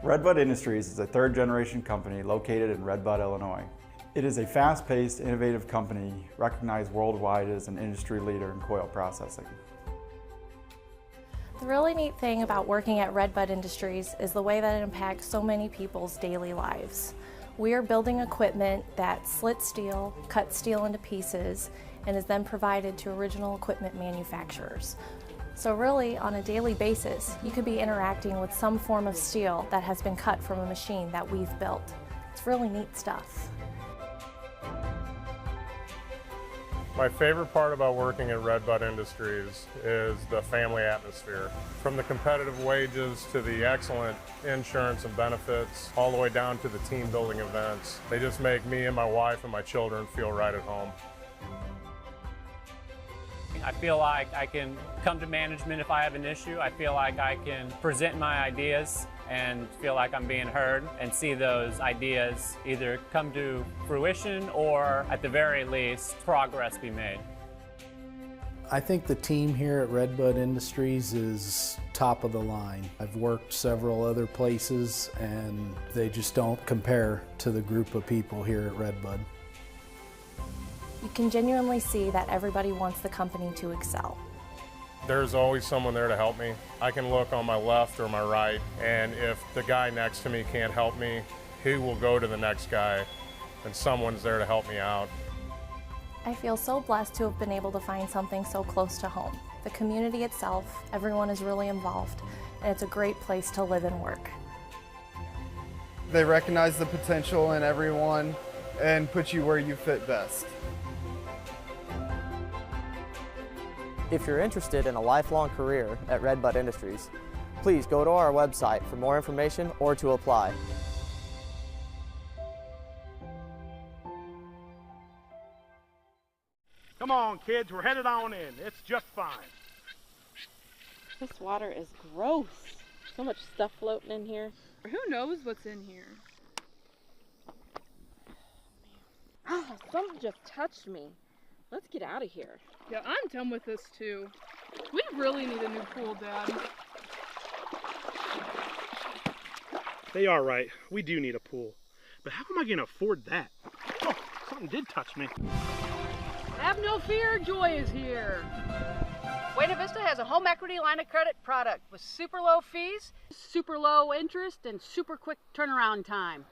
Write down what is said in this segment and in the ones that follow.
Redbud Industries is a third-generation company located in Red Bud, Illinois. It is a fast-paced, innovative company recognized worldwide as an industry leader in coil processing. The really neat thing about working at Red Bud Industries is the way that it impacts so many people's daily lives. We are building equipment that slits steel, cuts steel into pieces, and is then provided to original equipment manufacturers. So really, on a daily basis, you could be interacting with some form of steel that has been cut from a machine that we've built. It's really neat stuff. My favorite part about working at Red Bud Industries is the family atmosphere. From the competitive wages to the excellent insurance and benefits, all the way down to the team building events. They just make me and my wife and my children feel right at home. I feel like I can come to management if I have an issue. I feel like I can present my ideas and feel like I'm being heard and see those ideas either come to fruition or, at the very least, progress be made. I think the team here at Red Bud Industries is top of the line. I've worked several other places and they just don't compare to the group of people here at Red Bud. You can genuinely see that everybody wants the company to excel. There's always someone there to help me. I can look on my left or my right, and if the guy next to me can't help me, he will go to the next guy, and someone's there to help me out. I feel so blessed to have been able to find something so close to home. The community itself, everyone is really involved, and it's a great place to live and work. They recognize the potential in everyone and put you where you fit best. If you're interested in a lifelong career at Red Bud Industries, please go to our website for more information or to apply. Come on, kids, we're headed on in. It's just fine. This water is gross. So much stuff floating in here. Who knows what's in here? Oh, something just touched me. Let's get out of here. Yeah, I'm done with this too. We really need a new pool, Dad. They are right. We do need a pool. But how am I going to afford that? Oh, something did touch me. Have no fear, Joy is here. Buena Vista has a home equity line of credit product with super low fees, super low interest, and super quick turnaround time.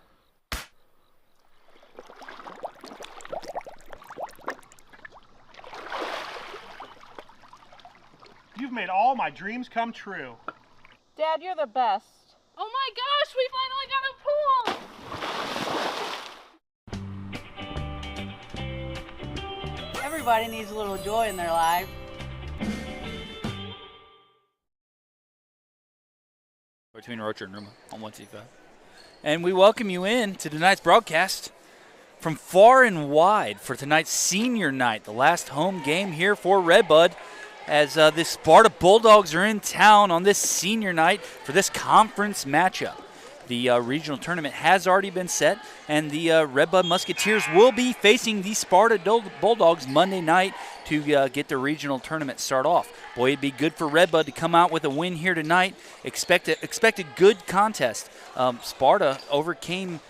You've made all my dreams come true. Dad, you're the best. Oh my gosh, we finally got a pool! everybody needs a little joy in their life. Between Rocher and Room on 1C5. And we welcome you in to tonight's broadcast from far and wide for tonight's senior night, the last home game here for Redbud, as the Sparta Bulldogs are in town on this senior night for this conference matchup. The regional tournament has already been set, and the Redbud Musketeers will be facing the Sparta Bulldogs Monday night to get the regional tournament start off. Boy, it'd be good for Redbud to come out with a win here tonight. Expect a good contest. Sparta overcame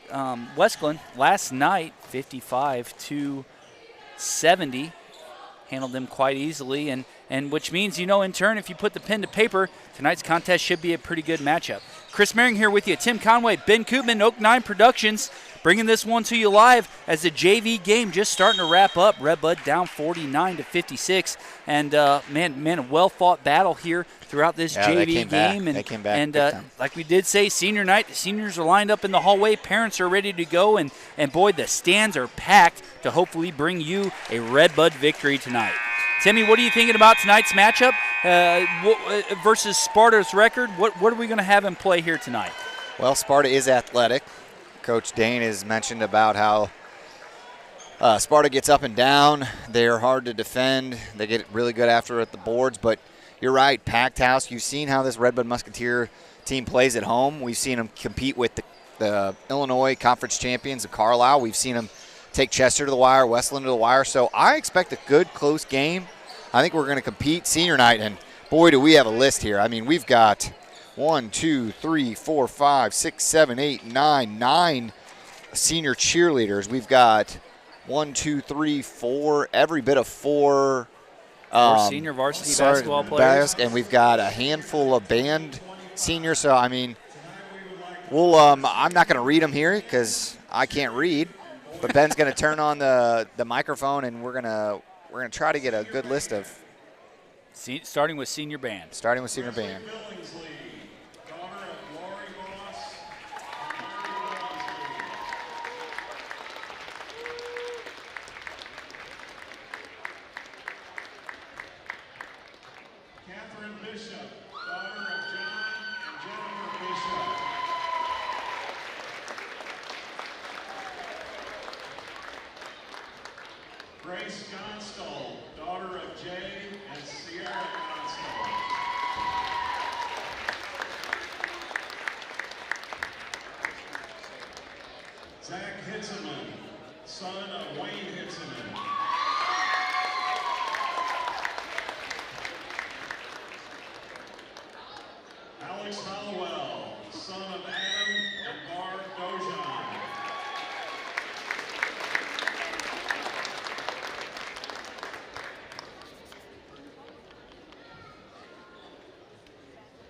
Westglen last night, 55-70. Handled them quite easily, and which means, in turn, if you put the pen to paper, tonight's contest should be a pretty good matchup. Chris Merring here with you. Tim Conway, Ben Koopman, Oak 9 Productions, bringing this one to you live as the JV game just starting to wrap up. Redbud down 49-56, and man, a well-fought battle here throughout this JV game. They came back. Like we did say, senior night, the seniors are lined up in the hallway. Parents are ready to go, and boy, the stands are packed to hopefully bring you a Redbud victory tonight. Timmy, what are you thinking about tonight's matchup versus Sparta's record? What are we going to have in play here tonight? Well, Sparta is athletic. Coach Dane has mentioned about how Sparta gets up and down. They're hard to defend. They get really good after at the boards. But you're right, packed house. You've seen how this Redbud Musketeer team plays at home. We've seen them compete with the Illinois Conference champions of Carlisle. We've seen them take Chester to the wire, Westland to the wire. So I expect a good, close game. I think we're going to compete senior night, and boy, do we have a list here. I mean, we've got 1, 2, 3, 4, 5, 6, 7, 8, 9. 9 senior cheerleaders. We've got 1, 2, 3, 4, every bit of 4 senior varsity basketball players. And we've got a handful of band seniors. So, I mean, we'll. I'm not going to read them here because I can't read. But Ben's going to turn on the microphone, and we're gonna try to get a good list of. Starting with senior band. Starting with senior band. Grace Gonstall, daughter of Jay and Sierra Gonstall. Zach Hitzeman, son of Wayne Hitzeman. Alex Hollowell, son of Adam and Barb Dojan.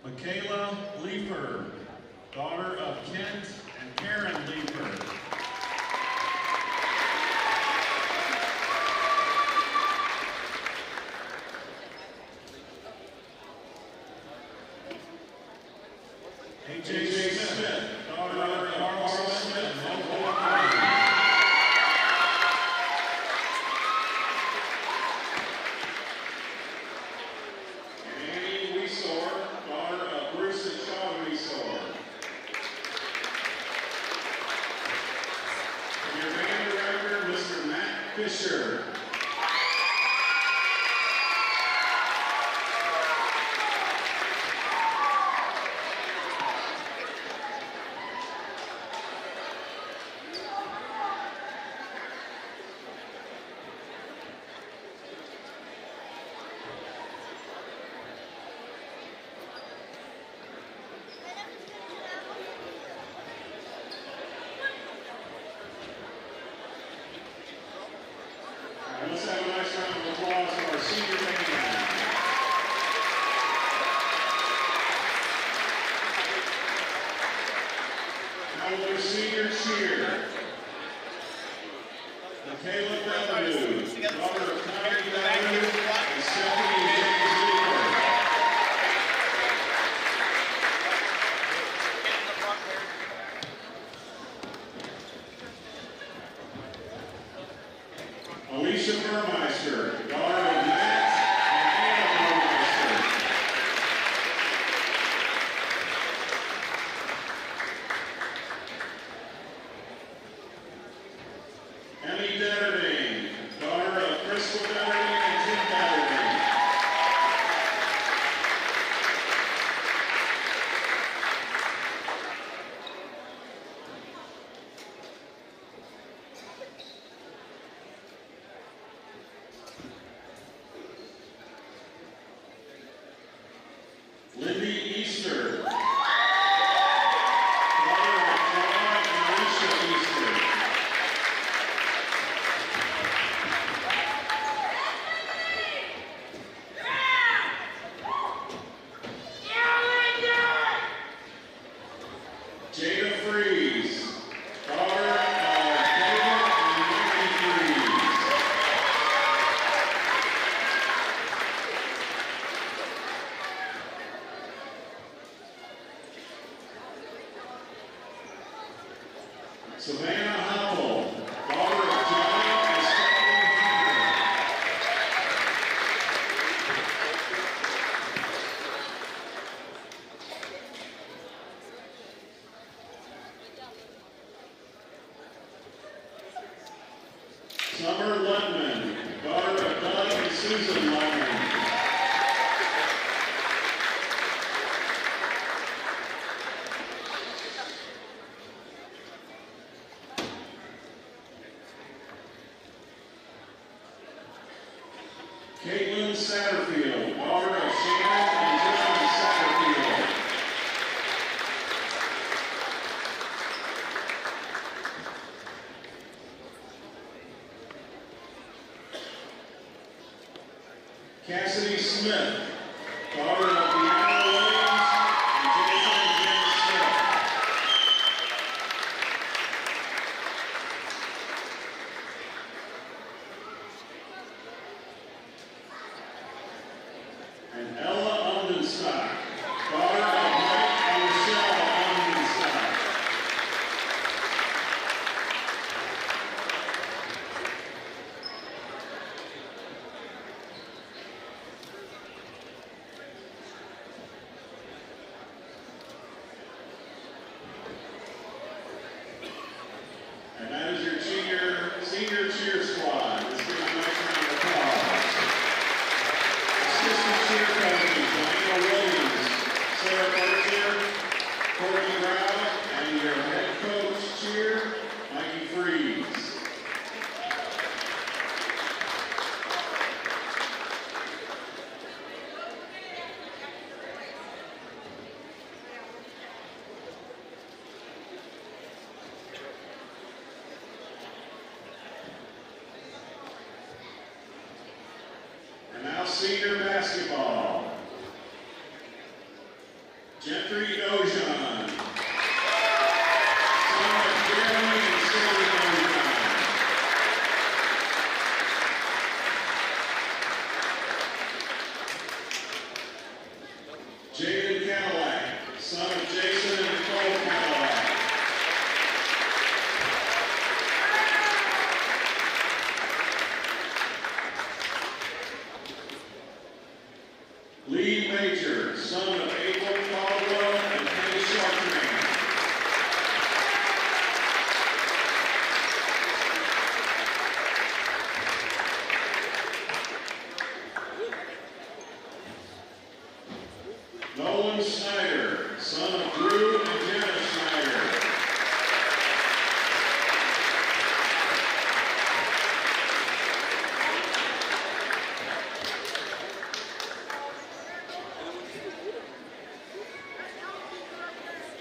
Michaela Leeper, daughter of Kent and Karen Leeper. AJ Smith, daughter of Carl Smith and Lola Carter. Fisher. Let's have a nice round of applause for our senior band. Now their senior cheer. Michaela Revenue, daughter of Connie Revenue and Stephanie James Leeper. Alicia Burmeister, daughter of Matt and Anna Burmeister. Emmy Detterding, daughter of Crystal Detterding and Tim Detterding. Lindy Easter, daughter of John and Alicia Easter. Jada Freeze, daughter of David and Mary Freeze. Savannah Howell, daughter of John and Stephanie Hunter. Summer Ledman, daughter of Doug and Susan Ledman. Caitlin Satterfield, daughter of Shannon and John Satterfield. Cassidy Smith, daughter of Deanna Williams and Jason James Smith. And Ella Undenstock, daughter of Mike and Michelle Undenstock. And that is your senior cheer squad. Let's give a nice round of applause. Assistant cheer coaches, Daniel Williams, Sarah Berger, Courtney Rao, and your head coach cheer, Mikey Freeze. And now senior basketball. Jeffrey Dojan. Son of Jeremy and Sylvie Dojan. Jaden Cadillac, son of Jason and Nicole Cadillac. Lee Major, son of April Caldwell and Kenny Sharkman. Nolan Schneider, son of Drew and Jenna Schneider.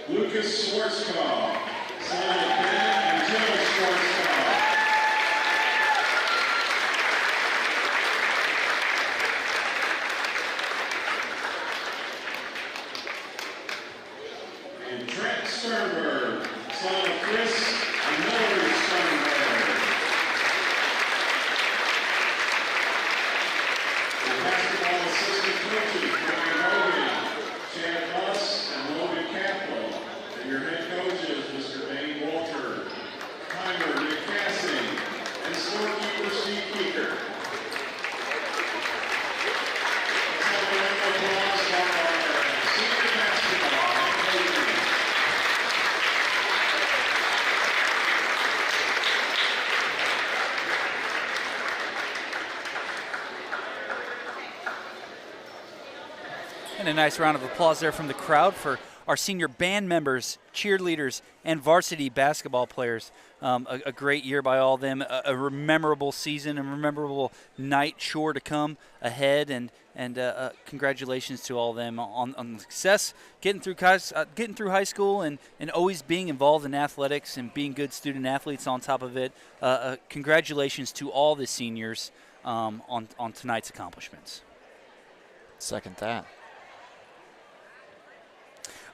Lucas Schwarzkopf, son of Ben and Jill Schwarzkopf. And Trent Sternberg, son of Chris and Hillary Sternberg. The basketball assistant coaches, Brian Hogan, Chad Buss, and Logan Capital. And your head coaches, Mr. Dane Walter, Timer Nick Cassidy, and scorekeeper Steve Keeker. Let's have a round of applause for our senior basketball coaches. And a nice round of applause there from the crowd for our senior band members, cheerleaders, and varsity basketball players. A great year by all of them, a memorable season, a memorable night sure to come ahead, and congratulations to all of them on the success, getting through high school, and always being involved in athletics and being good student athletes on top of it. Congratulations to all the seniors on tonight's accomplishments. Second that.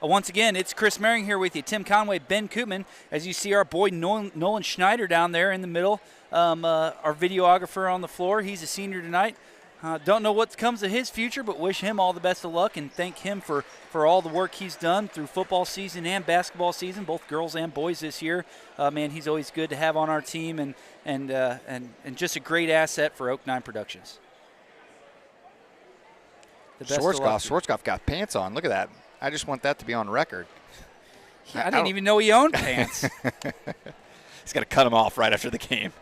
Once again, it's Chris Merring here with you. Tim Conway, Ben Koopman. As you see our boy Nolan Schneider down there in the middle, our videographer on the floor. He's a senior tonight. Don't know what comes of his future, but wish him all the best of luck and thank him for all the work he's done through football season and basketball season, both girls and boys this year. Man, he's always good to have on our team and just a great asset for Oak 9 Productions. Schwarzkopf got pants on. Look at that. I just want that to be on record. I didn't even know he owned pants. He's got to cut them off right after the game.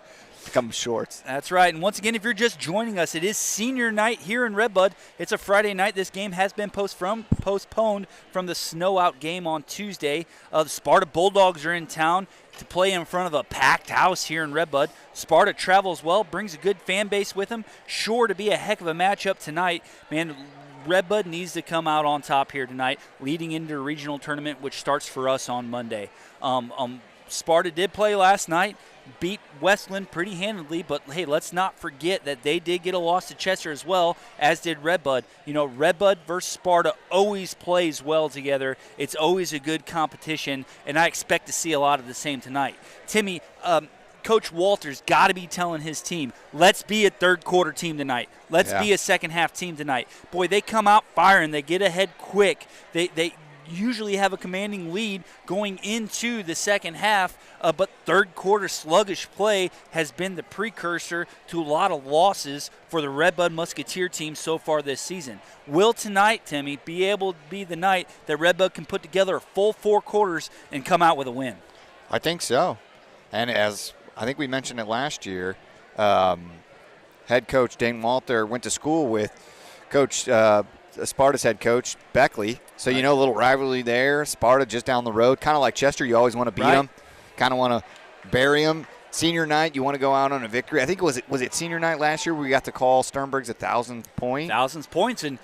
Become shorts. That's right. And once again, if you're just joining us, it is senior night here in Redbud. It's a Friday night. This game has been postponed from the snow out game on Tuesday. The Sparta Bulldogs are in town to play in front of a packed house here in Redbud. Sparta travels well, brings a good fan base with them. Sure to be a heck of a matchup tonight. Man, Redbud needs to come out on top here tonight, leading into a regional tournament, which starts for us on Monday. Sparta did play last night, beat Westland pretty handedly, but hey, let's not forget that they did get a loss to Chester as well, as did Redbud. You know, Redbud versus Sparta always plays well together. It's always a good competition, and I expect to see a lot of the same tonight. Timmy, Coach Walter's got to be telling his team, let's be a third quarter team tonight. Let's be a second half team tonight. Boy, they come out firing. They get ahead quick. They usually have a commanding lead going into the second half, but third quarter sluggish play has been the precursor to a lot of losses for the Redbud Musketeer team so far this season. Will tonight, Timmy, be able to be the night that Redbud can put together a full 4 quarters and come out with a win? I think so. And as I think we mentioned it last year, head coach Dane Walter went to school with Coach Sparta's head coach, Beckley. So, you know, a little rivalry there. Sparta just down the road. Kind of like Chester, you always want to beat them. Kind of want to bury them. Senior night, you want to go out on a victory. I think was it senior night last year where we got to call Sternberg's 1,000th point? 1,000 points. And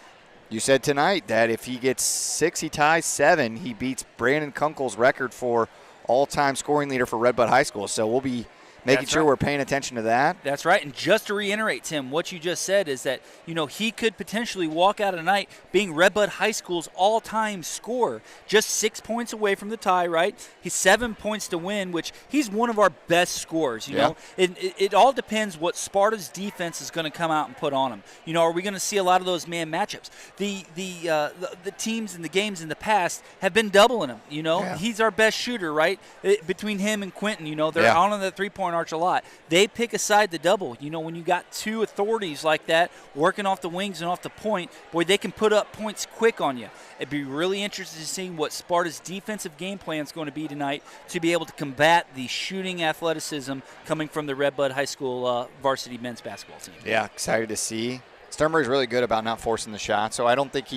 you said tonight that if he gets 6, he ties 7. He beats Brandon Kunkel's record for all-time scoring leader for Redbud High School. So we'll be making sure we're paying attention to that. That's right. And just to reiterate, Tim, what you just said is that, you know, he could potentially walk out tonight being Redbud High School's all-time scorer. Just 6 points away from the tie, right? He's 7 points to win, which he's one of our best scorers, you know. It all depends what Sparta's defense is going to come out and put on him. You know, are we going to see a lot of those man matchups? The teams and the games in the past have been doubling him, you know. He's our best shooter, right? Between him and Quentin, you know, they're on the three-point arch a lot. They pick aside the double. You know, when you got 2 authorities like that working off the wings and off the point, boy, they can put up points quick on you. It'd be really interesting to see what Sparta's defensive game plan is going to be tonight to be able to combat the shooting athleticism coming from the Redbud High School varsity men's basketball team. Yeah, excited to see. Sternberg's really good about not forcing the shot, so I don't think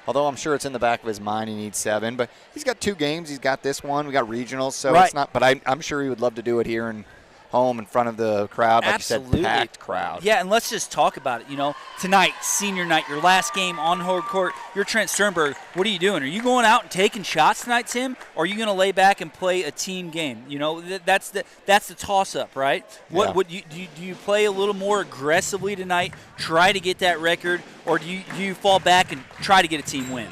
although I'm sure it's in the back of his mind he needs 7, but he's got 2 games. He's got this one. We got regionals, so it's not – but I'm sure he would love to do it here in home in front of the crowd, like Absolutely. you said, packed crowd. Yeah, and let's just talk about it. You know, tonight, senior night, your last game on home court, you're Trent Sternberg. What are you doing? Are you going out and taking shots tonight, Tim, or are you going to lay back and play a team game? You know, that's the toss-up, right? Do you play a little more aggressively tonight, try to get that record, or do you fall back and try to get a team win?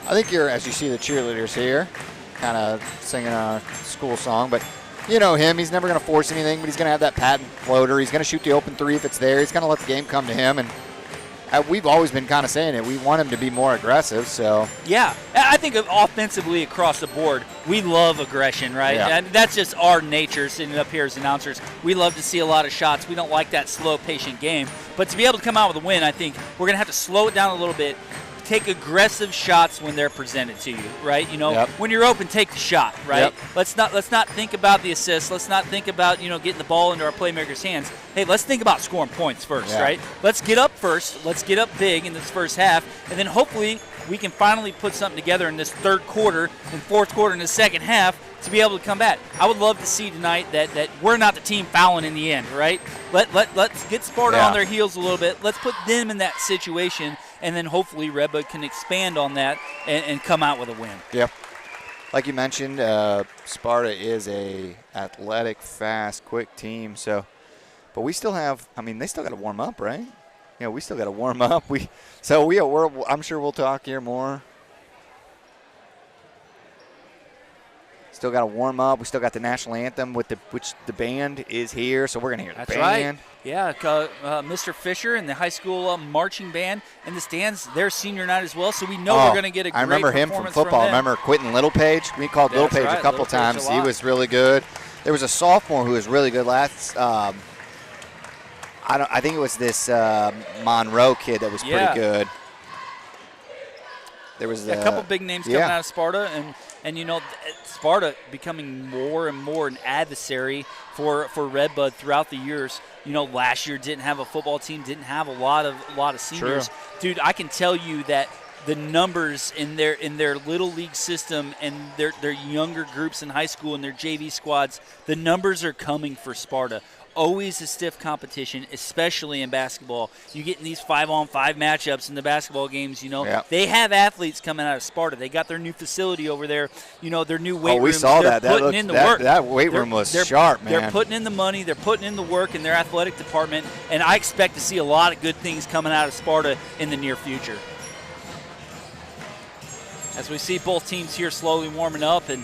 I think as you see the cheerleaders here, kind of singing a school song, but you know him, he's never going to force anything, but he's going to have that patent floater. He's going to shoot the open 3 if it's there. He's going to let the game come to him, and we've always been kind of saying it. We want him to be more aggressive, so. Yeah, I think offensively across the board, we love aggression, right? Yeah. And that's just our nature sitting up here as announcers. We love to see a lot of shots. We don't like that slow, patient game. But to be able to come out with a win, I think we're going to have to slow it down a little bit. Take aggressive shots when they're presented to you, right? You know, when you're open, take the shot, right? Let's not think about the assist. Let's not think about, you know, getting the ball into our playmakers' hands. Hey, let's think about scoring points first, right? Let's get up first. Let's get up big in this first half, and then hopefully we can finally put something together in this third quarter and fourth quarter in the second half to be able to come back. I would love to see tonight that we're not the team fouling in the end, right? Let's get Sparta on their heels a little bit. Let's put them in that situation, and then hopefully Redbud can expand on that and come out with a win. Yep. Like you mentioned, Sparta is a athletic, fast, quick team. So, but we still have. I mean, they still got to warm up, right? You know, we still got to warm up. I'm sure we'll talk here more. Still got to warm up. We still got the national anthem which the band is here, so we're gonna hear the band. Right. Yeah, Mr. Fisher and the high school marching band in the stands. Their senior night as well, so we know we're gonna get a great performance. I remember him from football. I remember Quentin Littlepage. We called Littlepage a couple times. He was really good. There was a sophomore who was really good last. I think it was this Monroe kid that was pretty good. There was a couple big names coming out of Sparta, and you know, Sparta becoming more and more an adversary for Redbud throughout the years. You know, last year didn't have a football team, didn't have a lot of seniors. True. Dude, I can tell you that the numbers in their little league system and their younger groups in high school and their JV squads, the numbers are coming for Sparta. Always a stiff competition, especially in basketball. You get in these 5-on-5 matchups in the basketball games, They have athletes coming out of Sparta. They got their new facility over there, their new weight room. We saw they're that. Putting in the work. That weight room was sharp, man. They're putting in the money. They're putting in the work in their athletic department, and I expect to see a lot of good things coming out of Sparta in the near future. As we see both teams here slowly warming up and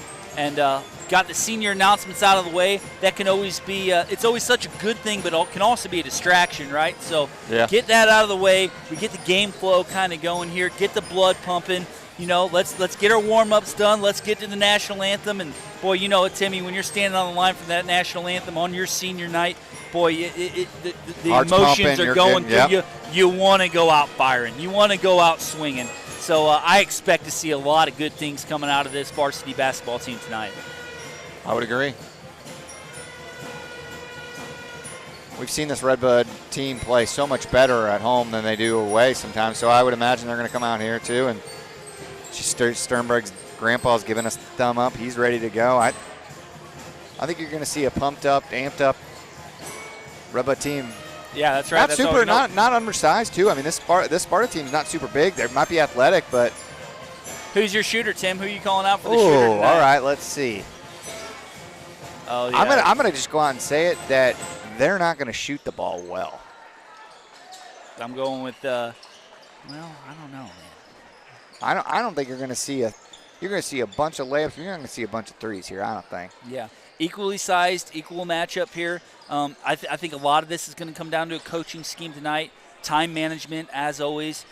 got the senior announcements out of the way. That can always be it's always such a good thing, but it can also be a distraction, right? So get that out of the way. We get the game flow kind of going here. Get the blood pumping. Let's get our warm-ups done. Let's get to the national anthem. And, boy, you know it, Timmy, when you're standing on the line for that national anthem on your senior night, boy, the emotions are going through you. You want to go out firing. You want to go out swinging. So I expect to see a lot of good things coming out of this varsity basketball team tonight. I would agree. We've seen this Redbud team play so much better at home than they do away sometimes, so I would imagine they're going to come out here too. And Sternberg's grandpa's giving us the thumb up. He's ready to go. I think you're going to see a pumped up, amped up Redbud team. Yeah, that's right. Not undersized too. I mean, this Sparta team's not super big. They might be athletic, but who's your shooter, Tim? Who are you calling out for the shooter tonight? All right, let's see. Oh, yeah. I'm gonna just go out and say it that they're not gonna shoot the ball well. I'm going with I don't know, man. I don't think you're gonna see a bunch of layups. You're not gonna see a bunch of threes here. I don't think. Yeah, equally sized, equal matchup here. I think a lot of this is going to come down to a coaching scheme tonight. Time management, as always.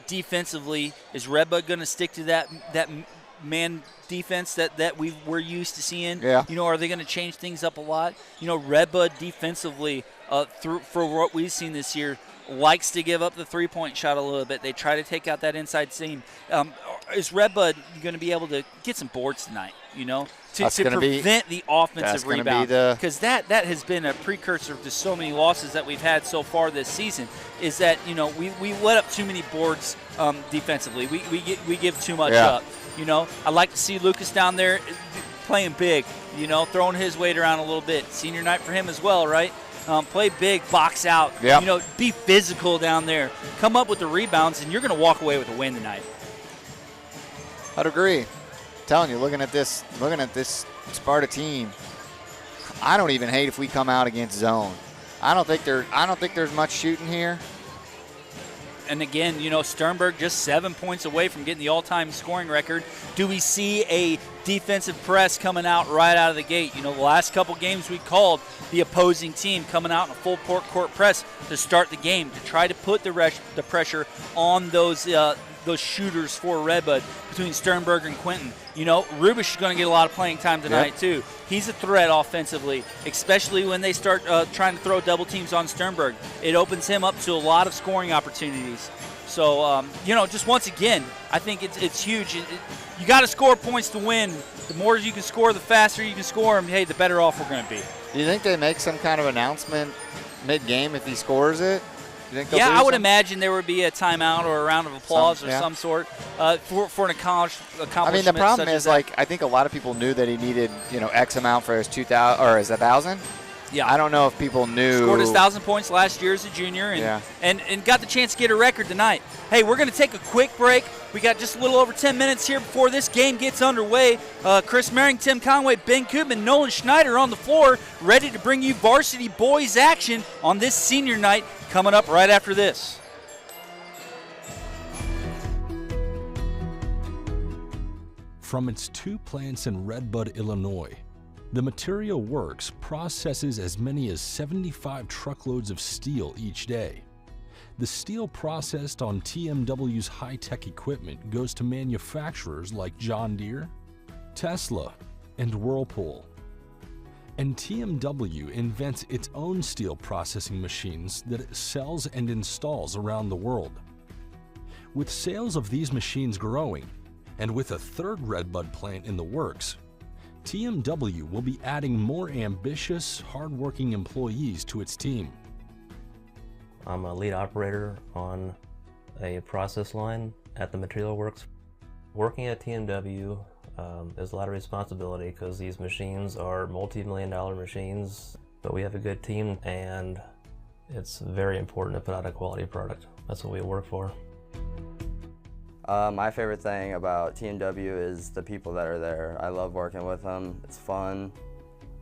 Defensively, is Redbud going to stick to that man defense that we're used to seeing? Yeah. Are they going to change things up a lot? Redbud defensively, for what we've seen this year, likes to give up the three-point shot a little bit. They try to take out that inside seam. Is Redbud going to be able to get some boards tonight, to prevent the offensive rebound? Because that has been a precursor to so many losses that we've had so far this season, is that, we let up too many boards defensively. We give too much up. I like to see Lucas down there playing big, throwing his weight around a little bit. Senior night for him as well, right? Play big, box out, be physical down there. Come up with the rebounds, and you're going to walk away with a win tonight. I'd agree. I'm telling you, looking at this Sparta team, I don't even hate if we come out against zone. I don't think there's much shooting here. And again, Sternberg just 7 points away from getting the all-time scoring record. Do we see a defensive press coming out right out of the gate? The last couple games we called the opposing team coming out in a full court press to start the game, to try to put the pressure on those shooters for Redbud between Sternberg and Quinton. Rubish is going to get a lot of playing time tonight too. He's a threat offensively, especially when they start trying to throw double teams on Sternberg. It opens him up to a lot of scoring opportunities. So, just once again, I think it's huge. You got to score points to win. The more you can score, the faster you can score them. Hey, the better off we're going to be. Do you think they make some kind of announcement mid-game if he scores it? Yeah, I would imagine there would be a timeout or a round of applause of some sort for an accomplishment. I mean, the problem is, I think a lot of people knew that he needed, X amount for his 2,000 or his 1,000. Yeah, I don't know if people knew. Scored his 1,000 points last year as a junior, and got the chance to get a record tonight. Hey, we're going to take a quick break. We got just a little over 10 minutes here before this game gets underway. Chris Merring, Tim Conway, Ben Koopman, Nolan Schneider on the floor, ready to bring you varsity boys action on this senior night, coming up right after this. From its 2 plants in Redbud, Illinois, the Material Works processes as many as 75 truckloads of steel each day. The steel processed on TMW's high-tech equipment goes to manufacturers like John Deere, Tesla, and Whirlpool. And TMW invents its own steel processing machines that it sells and installs around the world. With sales of these machines growing, and with a 3rd Redbud plant in the works, TMW will be adding more ambitious, hardworking employees to its team. I'm a lead operator on a process line at the Material Works. Working at TMW is a lot of responsibility because these machines are multi-million-dollar machines, but we have a good team and it's very important to put out a quality product. That's what we work for. My favorite thing about TMW is the people that are there. I love working with them. It's fun.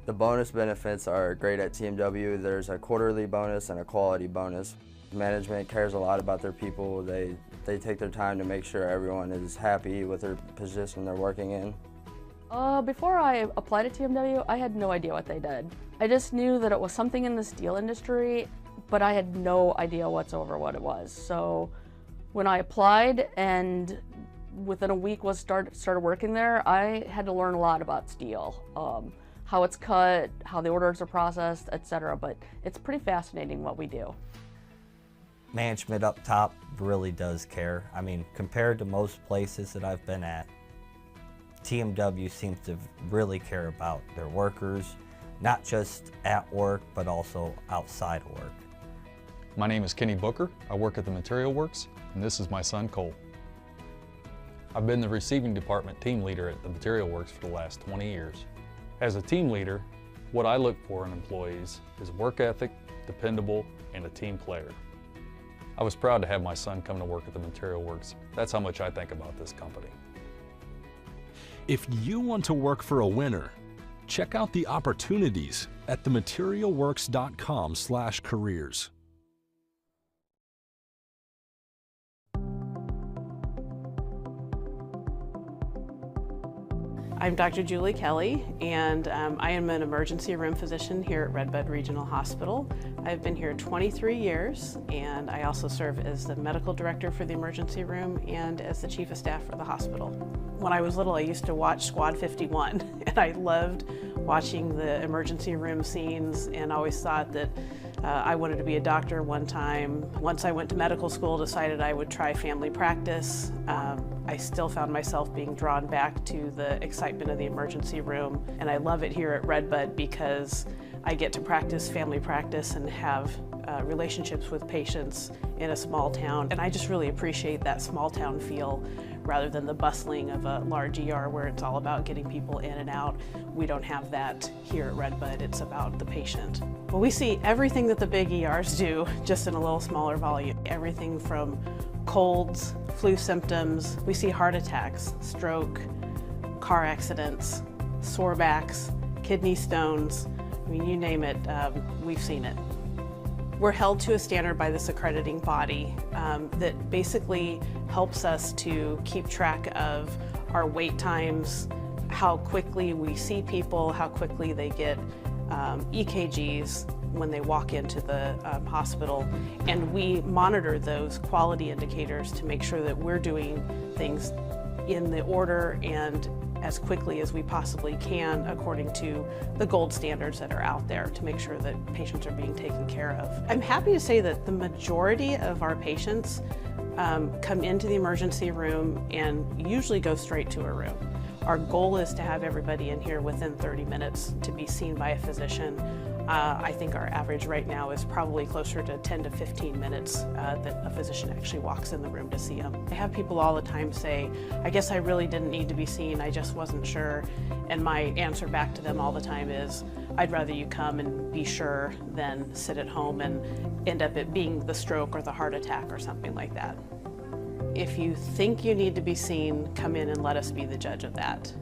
The bonus benefits are great at TMW. There's a quarterly bonus and a quality bonus. Management cares a lot about their people. They take their time to make sure everyone is happy with their position they're working in. Before I applied at TMW, I had no idea what they did. I just knew that it was something in the steel industry, but I had no idea whatsoever what it was. So when I applied and within a week started working there, I had to learn a lot about steel, how it's cut, how the orders are processed, etc. But it's pretty fascinating what we do. Management up top really does care. I mean, compared to most places that I've been at, TMW seems to really care about their workers, not just at work, but also outside of work. My name is Kenny Booker. I work at the Material Works, and this is my son, Cole. I've been the receiving department team leader at the Material Works for the last 20 years. As a team leader, what I look for in employees is work ethic, dependable, and a team player. I was proud to have my son come to work at the Material Works. That's how much I think about this company. If you want to work for a winner, check out the opportunities at thematerialworks.com/careers. I'm Dr. Julie Kelly, and I am an emergency room physician here at Redbud Regional Hospital. I've been here 23 years, and I also serve as the medical director for the emergency room and as the chief of staff for the hospital. When I was little, I used to watch Squad 51, and I loved watching the emergency room scenes and always thought that I wanted to be a doctor one time. Once I went to medical school, decided I would try family practice. I still found myself being drawn back to the excitement of the emergency room, and I love it here at Redbud because I get to practice family practice and have relationships with patients in a small town, and I just really appreciate that small town feel rather than the bustling of a large ER where it's all about getting people in and out. We don't have that here at Redbud. It's about the patient. Well, we see everything that the big ERs do, just in a little smaller volume. Everything from colds, flu symptoms, we see heart attacks, stroke, car accidents, sore backs, kidney stones. I mean, you name it, we've seen it. We're held to a standard by this accrediting body that basically helps us to keep track of our wait times, how quickly we see people, how quickly they get EKGs when they walk into the hospital, and we monitor those quality indicators to make sure that we're doing things in the order and as quickly as we possibly can according to the gold standards that are out there to make sure that patients are being taken care of. I'm happy to say that the majority of our patients come into the emergency room and usually go straight to a room. Our goal is to have everybody in here within 30 minutes to be seen by a physician. I think our average right now is probably closer to 10 to 15 minutes that a physician actually walks in the room to see them. I have people all the time say, I guess I really didn't need to be seen, I just wasn't sure. And my answer back to them all the time is, I'd rather you come and be sure than sit at home and end up it being the stroke or the heart attack or something like that. If you think you need to be seen, come in and let us be the judge of that.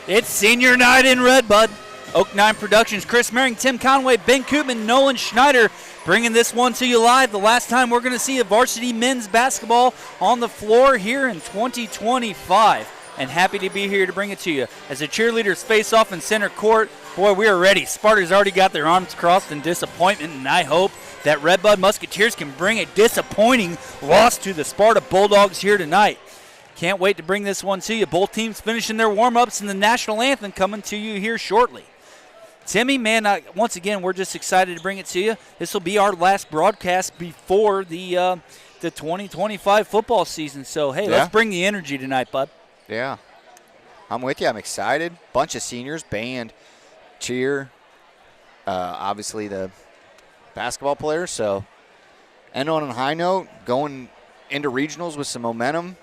It's senior night in Redbud. Oak 9 Productions, Chris Merring, Tim Conway, Ben Koopman, Nolan Schneider bringing this one to you live. The last time we're going to see a varsity men's basketball on the floor here in 2025. And happy to be here to bring it to you. As the cheerleaders face off in center court, boy, we are ready. Sparta's already got their arms crossed in disappointment, and I hope that Redbud Musketeers can bring a disappointing loss to the Sparta Bulldogs here tonight. Can't wait to bring this one to you. Both teams finishing their warm-ups and the national anthem coming to you here shortly. Timmy, man, once again, we're just excited to bring it to you. This will be our last broadcast before the 2025 football season. So, hey, let's bring the energy tonight, bud. Yeah. I'm with you. I'm excited. Bunch of seniors, band, cheer, obviously the basketball players. So, and on a high note, going into regionals with some momentum.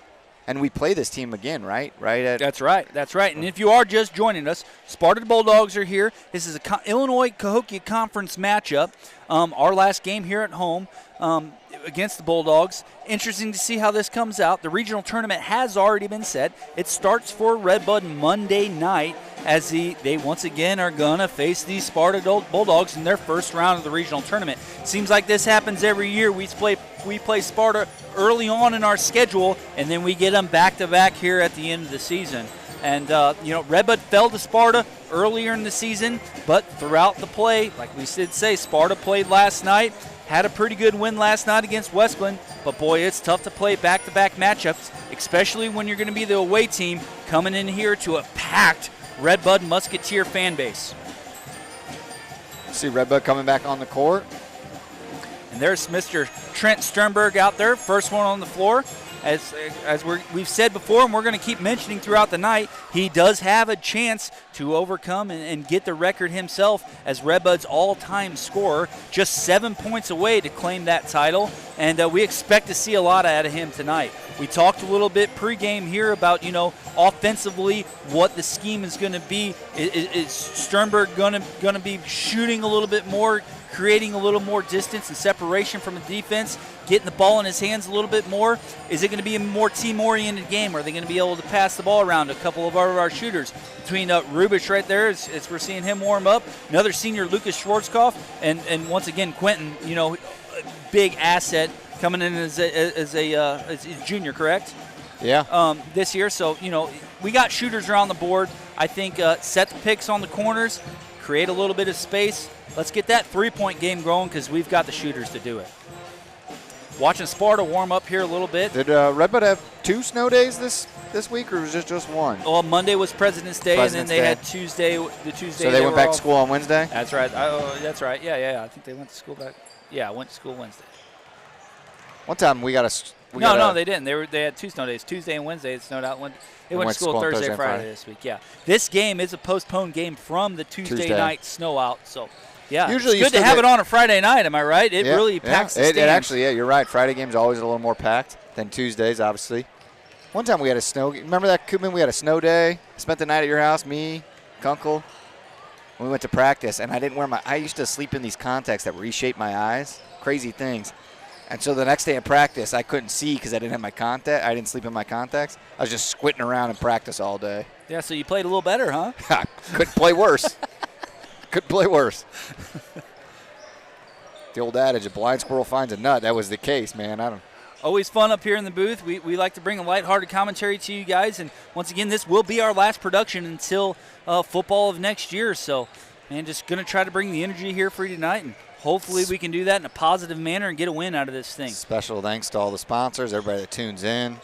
And we play this team again, right? That's right. That's right. And if you are just joining us, Sparta Bulldogs are here. This is a Illinois Cahokia Conference matchup. Our last game here at home against the Bulldogs. Interesting to see how this comes out. The regional tournament has already been set. It starts for Redbud Monday night as they once again are going to face the Sparta Bulldogs in their first round of the regional tournament. Seems like this happens every year. We play Sparta early on in our schedule, and then we get them back-to-back here at the end of the season. And, Redbud fell to Sparta earlier in the season, but throughout the play, like we did say, Sparta played last night, had a pretty good win last night against Westland, but boy, it's tough to play back-to-back matchups, especially when you're going to be the away team coming in here to a packed Redbud Musketeer fan base. See Redbud coming back on the court. And there's Mr. Trent Sternberg out there, first one on the floor. As we've said before, and we're going to keep mentioning throughout the night, he does have a chance to overcome and get the record himself as Redbud's all-time scorer, just 7 points away to claim that title, and we expect to see a lot out of him tonight. We talked a little bit pregame here about, offensively what the scheme is going to be. Is Sternberg going to be shooting a little bit more, creating a little more distance and separation from the defense, getting the ball in his hands a little bit more? Is it going to be a more team-oriented game? Are they going to be able to pass the ball around to a couple of our shooters? Between Rubish right there, as we're seeing him warm up, another senior, Lucas Schwarzkopf, and once again, Quentin, big asset coming in as a junior, correct? Yeah. This year, so, we got shooters around the board. I think set the picks on the corners, create a little bit of space. Let's get that three-point game going because we've got the shooters to do it. Watching Sparta warm up here a little bit. Did Redbud have 2 snow days this week, or was it just one? Well, Monday was President's Day, and then they had Tuesday. So they went back to school on Wednesday? That's right. That's right. Yeah. I think they went to school back. Yeah, went to school Wednesday. One time we got a... No, they didn't. They had 2 snow days. Tuesday and Wednesday it snowed out. They went to school Thursday, Friday this week. Yeah. This game is a postponed game from the Tuesday night snow out, so... Yeah, usually it's good to have it on a Friday night, am I right? It really packs the stands. It actually, you're right. Friday game's always a little more packed than Tuesdays, obviously. One time we had a snow. Remember that, Koopman? We had a snow day. Spent the night at your house, me, Kunkel. We went to practice, and I didn't wear I used to sleep in these contacts that reshape my eyes. Crazy things. And so the next day in practice, I couldn't see because I didn't have my contact. I didn't sleep in my contacts. I was just squinting around in practice all day. Yeah, so you played a little better, huh? I couldn't play worse. Couldn't play worse. The old adage, a blind squirrel finds a nut. That was the case, man. Always fun up here in the booth. We like to bring a lighthearted commentary to you guys. And once again, this will be our last production until football of next year. So, man, just going to try to bring the energy here for you tonight. And hopefully we can do that in a positive manner and get a win out of this thing. Special thanks to all the sponsors, everybody that tunes in.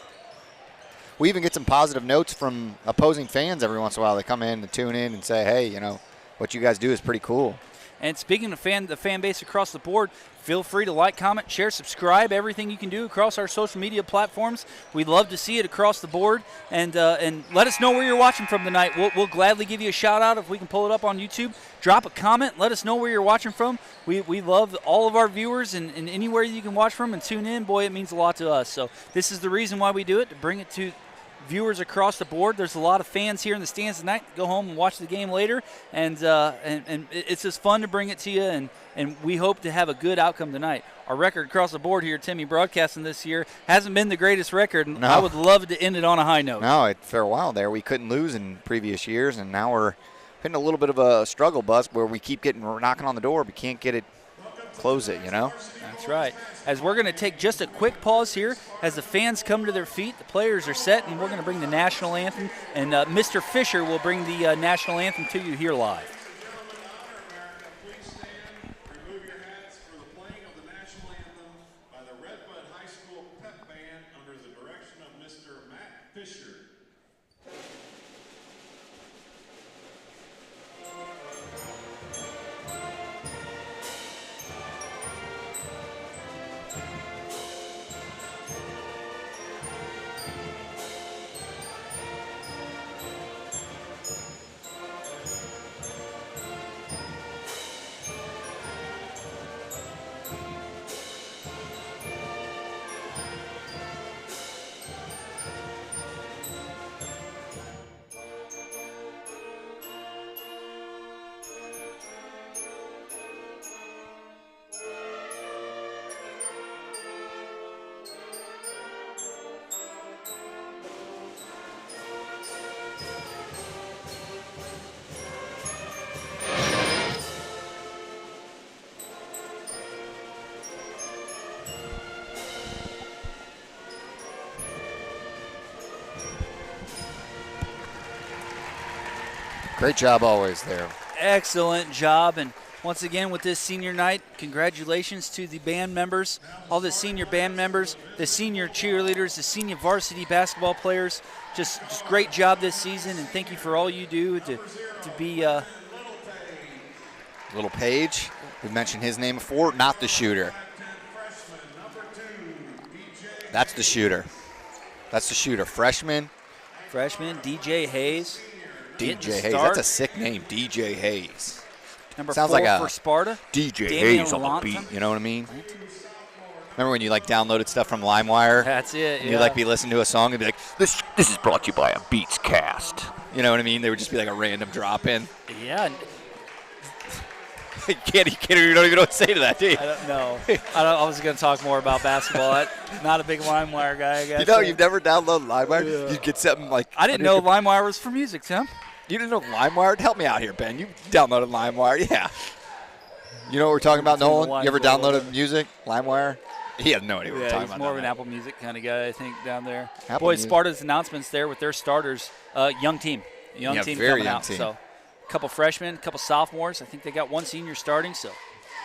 We even get some positive notes from opposing fans every once in a while. They come in and tune in and say, hey, what you guys do is pretty cool. And speaking of the fan base across the board, feel free to like, comment, share, subscribe, everything you can do across our social media platforms. We'd love to see it across the board. And let us know where you're watching from tonight. We'll gladly give you a shout-out if we can pull it up on YouTube. Drop a comment. Let us know where you're watching from. We love all of our viewers, and anywhere you can watch from and tune in, boy, it means a lot to us. So this is the reason why we do it, to bring it to viewers across the board. There's a lot of fans here in the stands tonight. Go home and watch the game later, and it's just fun to bring it to you, and we hope to have a good outcome tonight. Our record across the board here, Timmy, broadcasting this year hasn't been the greatest record, and I would love to end it on a high note. No, for a while there we couldn't lose in previous years, and now we're hitting a little bit of a struggle bus where we keep knocking on the door, but can't get it, close it, That's right. As we're going to take just a quick pause here as the fans come to their feet, the players are set, and we're going to bring the national anthem, and Mr. Fisher will bring the national anthem to you here live. Please stand, remove your hats for the playing of the national anthem by the Redbud High School Pep Band under the direction of Mr. Matt Fisher. Great job always there. Excellent job. And once again, with this senior night, congratulations to the band members, all the senior band members, the senior cheerleaders, the senior varsity basketball players. Just great job this season, and thank you for all you do to be Little Page, we mentioned his name before, not the shooter. That's the shooter. That's the shooter. Freshman, DJ Hayes. DJ Hayes. That's a sick name, DJ Hayes. Number Sounds 4 like a for Sparta. DJ Damian Hayes on the Lanton. beat, you know what I mean? Remember when you like downloaded stuff from LimeWire? That's it, And you'd like be listening to a song and be like, this is brought to you by a Beats Cast. You know what I mean? They would just be like a random drop in. Yeah. You don't even know what to say to that, do you? I don't know. I was going to talk more about basketball. I'm not a big LimeWire guy, I guess. You know, you've never downloaded LimeWire? Yeah. You get something like... I didn't know LimeWire was for music, Tim. You didn't know LimeWire? Help me out here, Ben. You downloaded LimeWire. Yeah. You know what we're talking about, Nolan? You ever downloaded music? LimeWire? He has no idea what we're talking about. He's more of an Apple Music kind of guy, I think, down there. Apple Boys, Music. Sparta's announcements there with their starters. Young team. Young team very coming young out. team. So, a couple freshmen, a couple sophomores. I think they got one senior starting, so.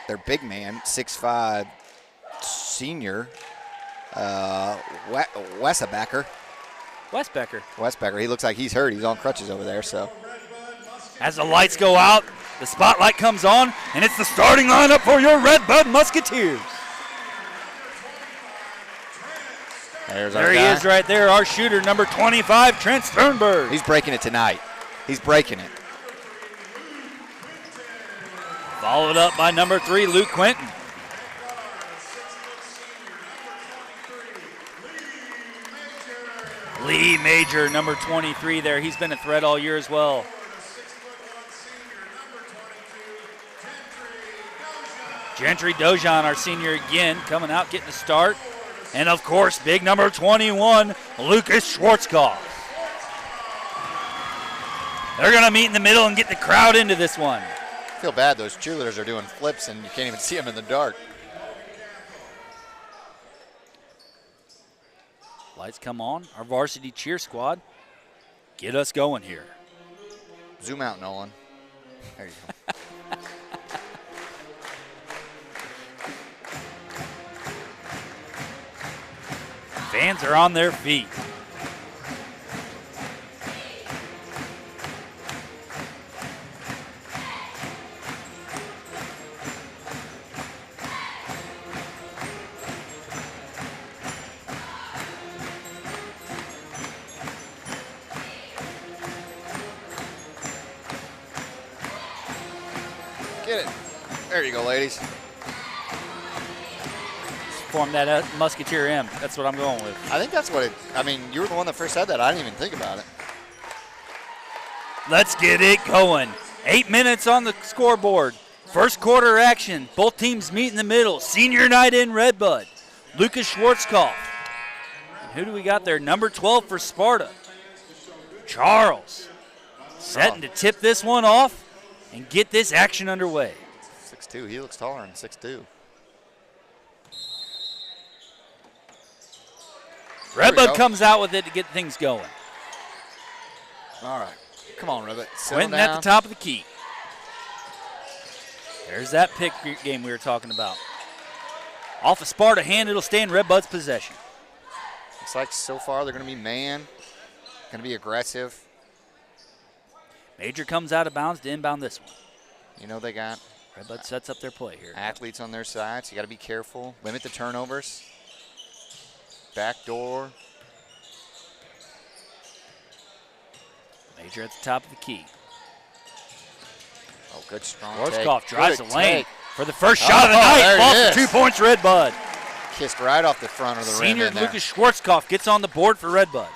Their big man, 6'5", senior, Westbecker. He looks like he's hurt. He's on crutches over there, so. As the lights go out, the spotlight comes on, and it's the starting lineup for your Red Bud Musketeers. There he is right there, our shooter, number 25, Trent Sternberg. He's breaking it tonight. He's breaking it. Followed up by number 3, Luke Quinton. Lee Major, number 23 there. He's been a threat all year as well. Gentry Dojan, our senior again, coming out, getting a start. And, of course, big number 21, Lucas Schwarzkopf. They're going to meet in the middle and get the crowd into this one. I feel bad. Those cheerleaders are doing flips, and you can't even see them in the dark. Lights come on. Our varsity cheer squad. Get us going here. Zoom out, Nolan. There you go. Fans are on their feet. Get it. There you go, ladies. Form that Musketeer M. That's what I'm going with. I think that's what it, I mean, you were the one that first said that. I didn't even think about it. Let's get it going. 8 minutes on the scoreboard. First quarter action. Both teams meet in the middle. Senior night in Redbud. Lucas Schwarzkopf. And who do we got there? Number 12 for Sparta. Charles. Setting to tip this one off and get this action underway. 6'2". He looks taller than 6'2". Redbud comes out with it to get things going. All right. Come on, Redbud. Quentin at the top of the key. There's that pick game we were talking about. Off a Sparta hand, it'll stay in Redbud's possession. Looks like so far they're going to be man, going to be aggressive. Major comes out of bounds to inbound this one. You know they got Redbud sets up their play here. Athletes on their side, so you got to be careful. Limit the turnovers. Back door. Major at the top of the key. Oh, good strong Schwarzkopf take. drives Good the lane take. for the first shot of the night. Falls for 2 points, Redbud. Kissed right off the front of the rim. Senior Lucas Schwarzkopf gets on the board for Redbud.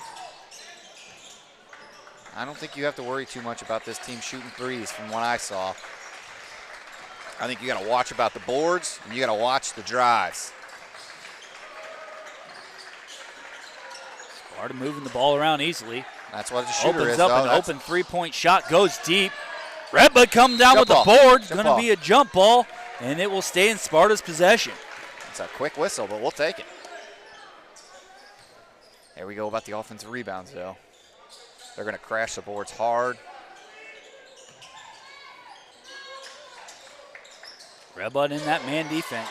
I don't think you have to worry too much about this team shooting threes from what I saw. I think you got to watch about the boards, and you got to watch the drives. Sparta moving the ball around easily. That's what the shooter Opens is, up though. an open three-point shot, goes deep. Redbud comes down with the board. Going to be a jump ball, and it will stay in Sparta's possession. It's a quick whistle, but we'll take it. There we go about the offensive rebounds, though. They're going to crash the boards hard. Redbud in that man defense.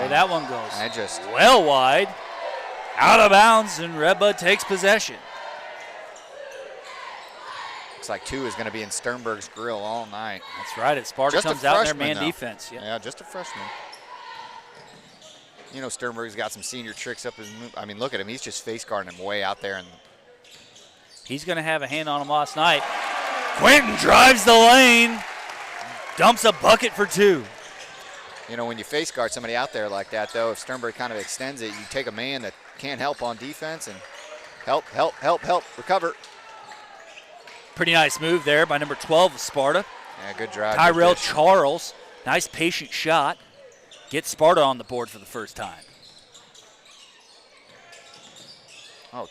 That one goes I well wide. Out of bounds, and Redbud takes possession. Looks like 2 is going to be in Sternberg's grill all night. That's right. Sparta comes out in their man defense. Yep. Yeah, just a freshman. You know, Sternberg's got some senior tricks up his move. I mean, look at him. He's just face guarding him way out there. And he's going to have a hand on him last night. Quentin drives the lane, dumps a bucket for 2. You know, when you face guard somebody out there like that, though, if Sternberg kind of extends it, you take a man that can't help on defense and help, recover. Pretty nice move there by number 12 of Sparta. Yeah, good drive. Tyrell Charles, nice patient shot. Gets Sparta on the board for the first time.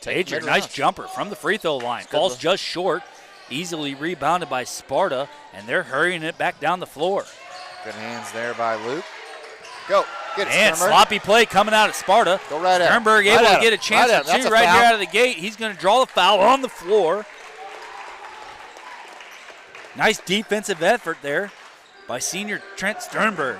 Major, nice jumper from the free throw line. Falls just short, easily rebounded by Sparta, and they're hurrying it back down the floor. Good hands there by Luke. Go. Get it, and Sternberg. sloppy play coming out of Sparta. Go right at Sternberg him. able to get a chance or two right here out of the gate. He's going to draw the foul on the floor. Nice defensive effort there by senior Trent Sternberg.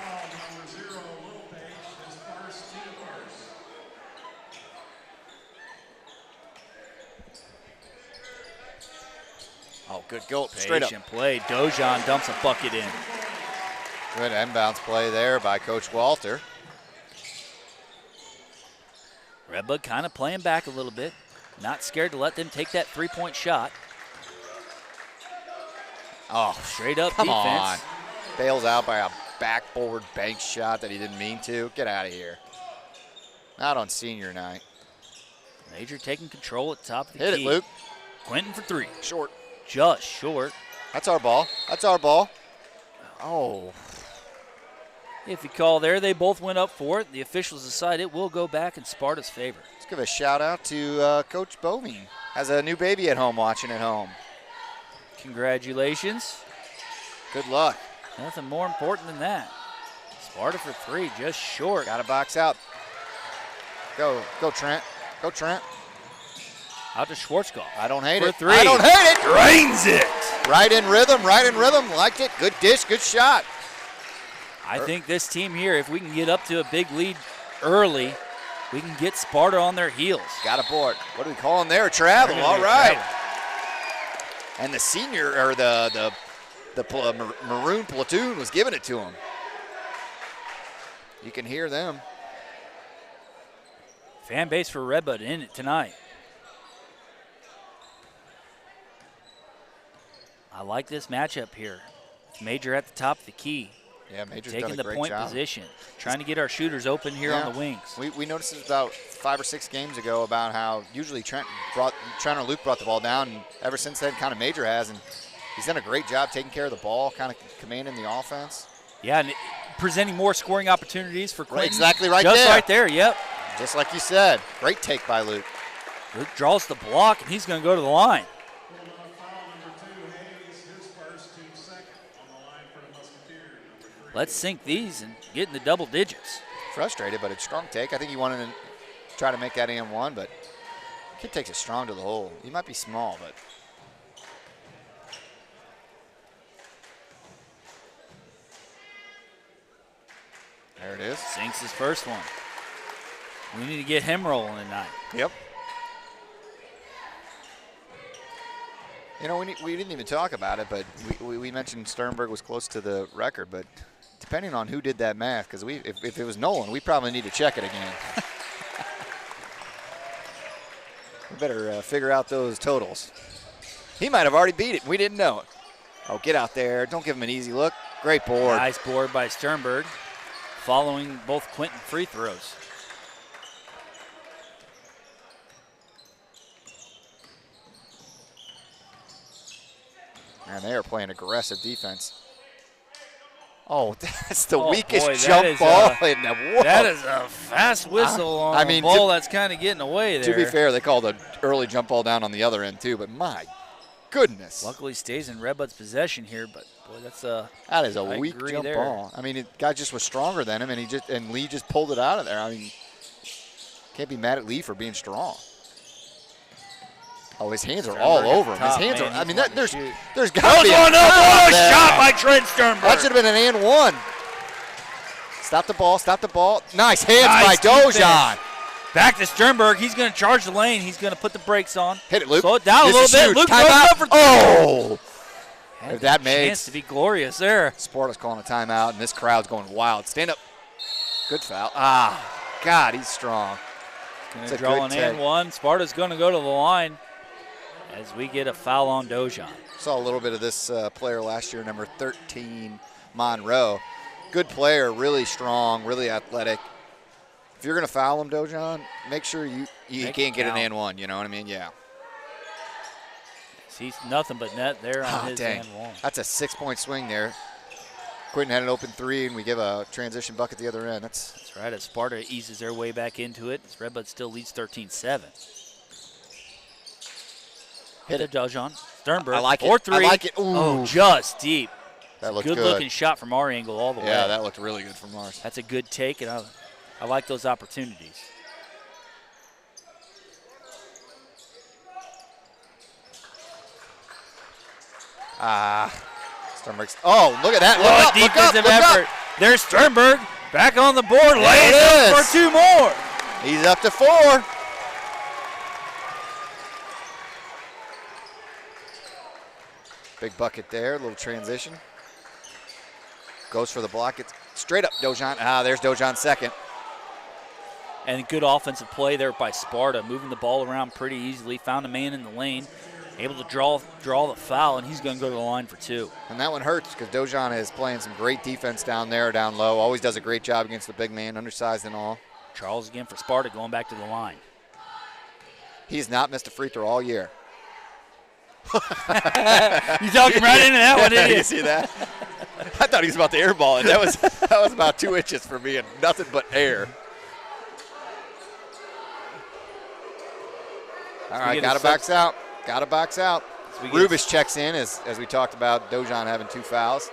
Oh, good goal. Straight up. Play. Dojan dumps a bucket in. Good inbounds play there by Coach Walter. Redbud kind of playing back a little bit. Not scared to let them take that three-point shot. Oh, straight up come defense. On. Bails out by a backboard bank shot that he didn't mean to. Get out of here. Not on senior night. Major taking control at the top of the key. Hit it, Luke. Quentin for 3. Short. Just short. That's our ball. That's our ball. Oh. If you call there, they both went up for it. The officials decide it will go back in Sparta's favor. Let's give a shout out to Coach Bovine. Has a new baby at home watching at home. Congratulations. Good luck. Nothing more important than that. Sparta for 3, just short. Got to box out. Go Trent. Go Trent. Out to Schwarzkopf. I don't hate for it. 3. I don't hate it. Drains it. Right in rhythm. Liked it. Good dish. Good shot. I think this team here, if we can get up to a big lead early, we can get Sparta on their heels. Got a board. What are we calling there? Travel. All right. And the senior, or the maroon platoon was giving it to him. You can hear them. Fan base for Redbud in it tonight. I like this matchup here. Major at the top of the key. Yeah, Major's taking done a the great point job. Position, trying to get our shooters open here on the wings. We noticed this about 5 or 6 games ago about how usually Trent or Luke brought the ball down, and ever since then, kind of Major has, and he's done a great job taking care of the ball, kind of commanding the offense. Yeah, and presenting more scoring opportunities for Quentin. Exactly right Just there. right there, yep. Just like you said. Great take by Luke. Luke draws the block, and he's going to go to the line. Let's sink these and get in the double digits. Frustrated, but it's strong take. I think he wanted to try to make that and one, but kid takes it strong to the hole. He might be small, but there it is. Sinks his first one. We need to get him rolling tonight. Yep. You know, we didn't even talk about it, but we mentioned Sternberg was close to the record, but depending on who did that math, because if it was Nolan, we probably need to check it again. We better figure out those totals. He might have already beat it. We didn't know it. Oh, get out there. Don't give him an easy look. Great board. Nice board by Sternberg, following both Quentin free throws. And they are playing aggressive defense. Oh, that's the weakest boy, jump ball in the world. That is a fast whistle on a ball that's kind of getting away there. To be fair, they called an early jump ball down on the other end too, but my goodness. Luckily stays in Redbud's possession here, but boy, that is a weak jump ball. I mean, the guy just was stronger than him, and Lee just pulled it out of there. I mean, can't be mad at Lee for being strong. Oh, his hands are all over him. His hands are. I mean, there's got to be a shot by Trent Sternberg. That should have been an and one. Stop the ball. Stop the ball. Nice hands Nice by Dojan. defense. Back to Sternberg. He's going to charge the lane. He's going to put the brakes on. Hit it, Luke. Slow it down This a is little bit. huge. Luke Time goes out. up for two. Oh! Had If that a makes chance to be glorious there. Sparta's calling a timeout, and this crowd's going wild. Stand up. Good foul. Ah, God, he's strong. Going It's to a draw good an take. and one. Sparta's going to go to the line as we get a foul on Dojan. Saw a little bit of this player last year, number 13, Monroe. Good player, really strong, really athletic. If you're going to foul him, Dojan, make sure you Make can't it get an count. and one. You know what I mean? Yeah. He's nothing but net there on his Dang. and one. That's a 6-point swing there. Quentin had an open three, and we give a transition bucket the other end. That's right, as Sparta eases their way back into it, as Redbud still leads 13-7. Hit it, Dojan. Sternberg, I like it. 4-3. I like it. Ooh. Oh, just deep. That looked Good-looking shot from our angle all the way. Yeah, that looked really good from ours. That's a good take, and I like those opportunities. Sternberg's. Oh, look at that. Look Oh, up, look up, defensive look effort. up. There's Sternberg back on the board, There laying it up is. for two more. He's up to 4. Big bucket there, a little transition. Goes for the block. It's straight up Dojan. There's Dojan's second. And good offensive play there by Sparta, moving the ball around pretty easily, found a man in the lane, able to draw the foul, and he's going to go to the line for two. And that one hurts because Dojan is playing some great defense down there, down low. Always does a great job against the big man, undersized and all. Charles again for Sparta, going back to the line. He's not missed a free throw all year. You talked him right into that one, didn't you? You see that? I thought he was about to airball it. That was about 2 inches for me and nothing but air. All right, got to box out. Got to box out. Rubish checks in as we talked about Dojan having 2 fouls.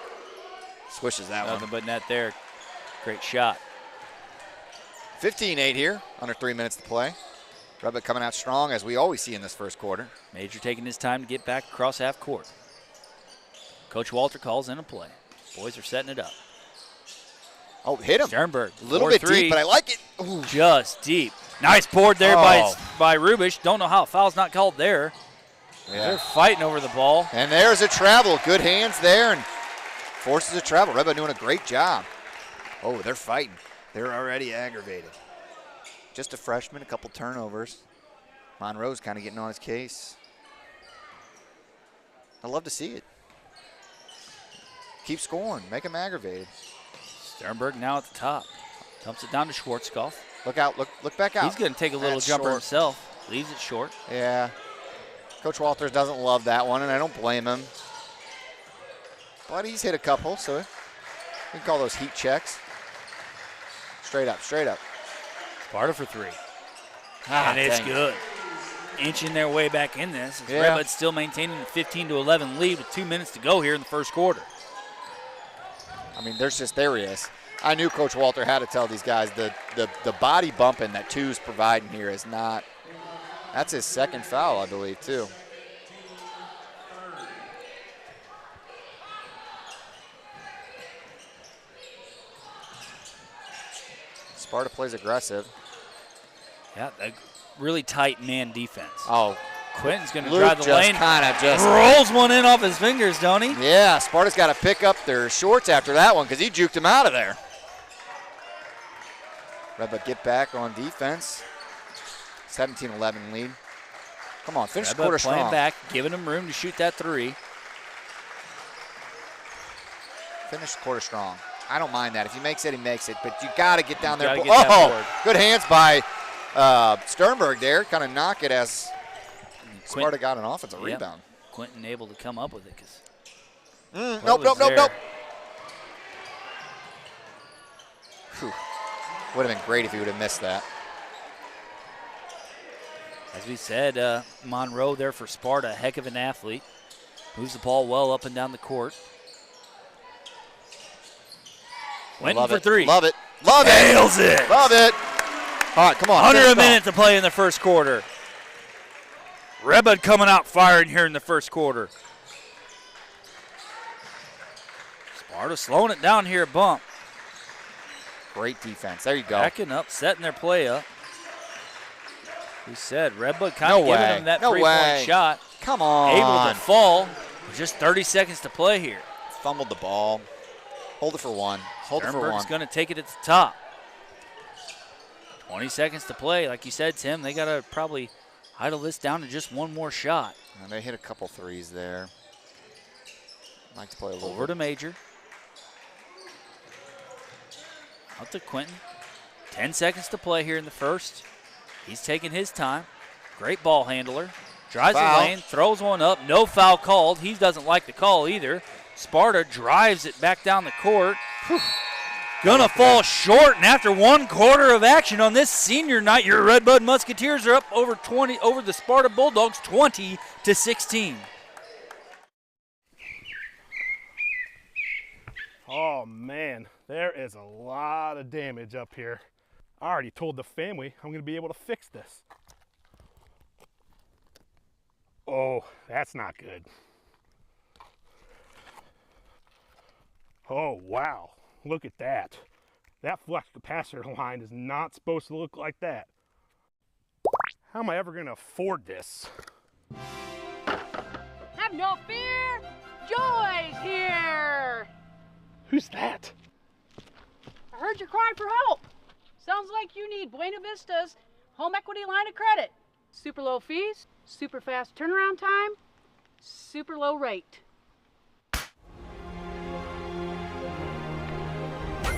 Swishes that Nothing one. but net there. Great shot. 15-8 here, under 3 minutes to play. Redbud coming out strong, as we always see in this first quarter. Major taking his time to get back across half court. Coach Walter calls in a play. Boys are setting it up. Oh, hit him. Sternberg, A little bit deep, but I like it. Ooh. Just deep. Nice board there by Rubish. Don't know how a foul's not called there. Yeah. They're fighting over the ball. And there's a travel. Good hands there and forces a travel. Redbud doing a great job. Oh, they're fighting. They're already aggravated. Just a freshman, a couple turnovers. Monroe's kind of getting on his case. I love to see it. Keep scoring. Make him aggravated. Sternberg now at the top. Dumps it down to Schwarzkopf. Look out. Look back out. He's going to take a little That's jumper short. himself. Leaves it short. Yeah. Coach Walters doesn't love that one, and I don't blame him. But he's hit a couple, so we can call those heat checks. Straight up, straight up. Sparta for 3. And it's dang it. good. Inching their way back in this. As Yeah. Redbud's still maintaining a 15-11 lead with 2 minutes to go here in the first quarter. I mean, there he is. I knew Coach Walter had to tell these guys the body bumping that 2's providing here is not. That's his second foul, I believe, too. Sparta plays aggressive. Yeah, a really tight man defense. Oh, Quentin's going to Luke drive the just lane. kind of just rolls one in off his fingers, don't he? Yeah, Sparta's got to pick up their shorts after that one because he juked him out of there. Redbud get back on defense. 17-11 lead. Come on, finish the quarter playing strong. back, giving him room to shoot that 3. Finish the quarter strong. I don't mind that. If he makes it, he makes it. But you got to get down there. gotta get that board. Good hands by Sternberg there. Kind of knock it as Sparta got an offensive rebound. Quentin able to come up with it. Nope. Would have been great if he would have missed that. As we said, Monroe there for Sparta, a heck of an athlete. Moves the ball well up and down the court. Quentin for 3. Love it. Love it. Nails it. Love it. All right, come on. Under finish a minute strong. to play in the first quarter. Redbud coming out firing here in the first quarter. Sparta slowing it down here, bump. Great defense. There you go. Backing up, setting their play up. We said Redbud kind of giving them that three-point shot. Come on. Able to fall. Just 30 seconds to play here. Fumbled the ball. Hold it for one. Hold it for one. Sternberg's going to take it at the top. 20 seconds to play. Like you said, Tim, they got to probably idle this down to just one more shot. And they hit a couple threes there. Like to play a little over to Major. Out to Quentin. 10 seconds to play here in the first. He's taking his time. Great ball handler. Drives the lane, throws one up. No foul called. He doesn't like the call either. Sparta drives it back down the court. Gonna fall short, and after 1 quarter of action on this senior night, your Redbud Musketeers are up over the Sparta Bulldogs, 20-16. Oh man, there is a lot of damage up here. I already told the family I'm gonna be able to fix this. Oh, that's not good. Oh wow, look at that. That flux capacitor line is not supposed to look like that. How am I ever gonna afford this? Have no fear, Joy's here. Who's that? I heard your cry for help. Sounds like you need Buena Vista's home equity line of credit. Super low fees, super fast turnaround time, super low rate.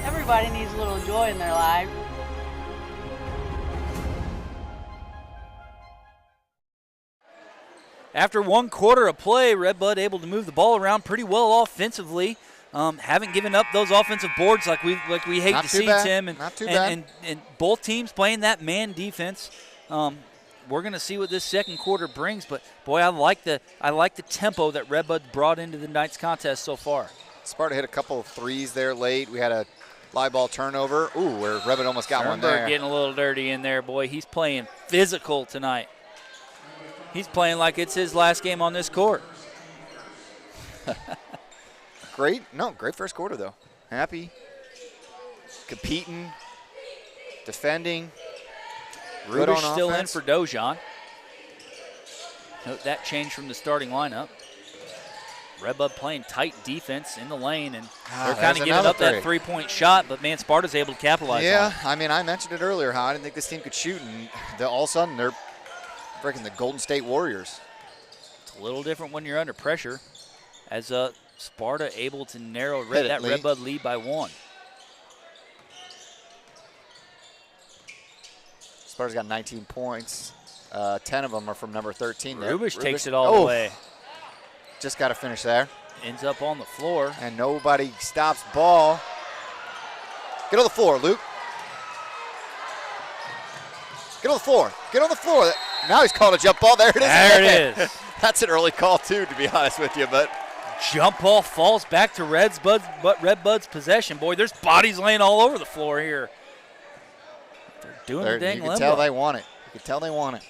Everybody needs a little joy in their life. After 1 quarter of play, Redbud able to move the ball around pretty well offensively. Haven't given up those offensive boards like we hate to see, Tim. And both teams playing that man defense. We're going to see what this second quarter brings, but boy, I like the tempo that Redbud brought into the night's contest so far. Sparta hit a couple of threes there late. We had a live ball turnover. Ooh, where Redbud almost got one there. Getting a little dirty in there, boy. He's playing physical tonight. He's playing like it's his last game on this court. Great first quarter though. Happy, competing, defending. Ruder's still in for Dojan. Note that change from the starting lineup. Redbud playing tight defense in the lane, and they're kind of giving up that three-point shot, but man, Sparta's able to capitalize on it. Yeah, I mean, I mentioned it earlier how I didn't think this team could shoot, and all of a sudden they're freaking the Golden State Warriors. It's a little different when you're under pressure, as Sparta able to narrow that Redbud lead by 1. Sparta's got 19 points. 10 of them are from number 13 there. Rubish takes it all the way. Just got to finish there. Ends up on the floor. And nobody stops ball. Get on the floor, Luke. Get on the floor. Get on the floor. Now he's called a jump ball. There it is. There it is. That's an early call, too, to be honest with you. But jump ball falls back to Redbud's possession. Boy, there's bodies laying all over the floor here. They're doing the dang limbo. You can tell they want it. You can tell they want it.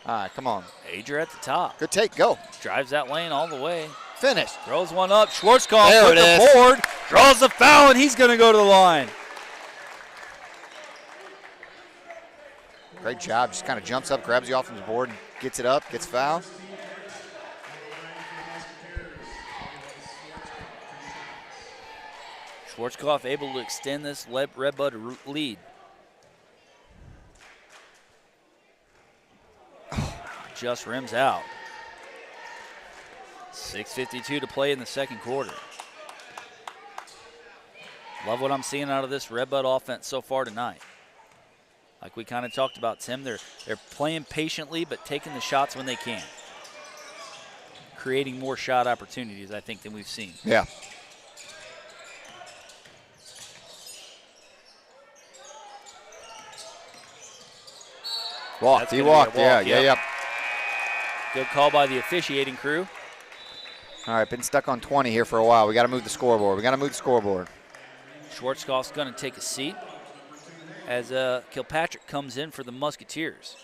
All right, come on. Ager at the top. Good take, go. Drives that lane all the way. Finish. Throws one up. Schwarzkopf with the board. Draws the foul, and he's going to go to the line. Great job. Just kind of jumps up, grabs the offensive board, and gets it up, gets fouled. Schwarzkopf able to extend this Redbud lead. Just rims out. 6:52 to play in the second quarter. Love what I'm seeing out of this Redbud offense so far tonight. Like we kind of talked about, Tim, they're playing patiently but taking the shots when they can. Creating more shot opportunities, I think, than we've seen. Yeah. Walked. He walked. Yeah. Good call by the officiating crew. All right, been stuck on 20 here for a while. We got to move the scoreboard. Schwarzkopf's going to take a seat as Kilpatrick comes in for the Musketeers.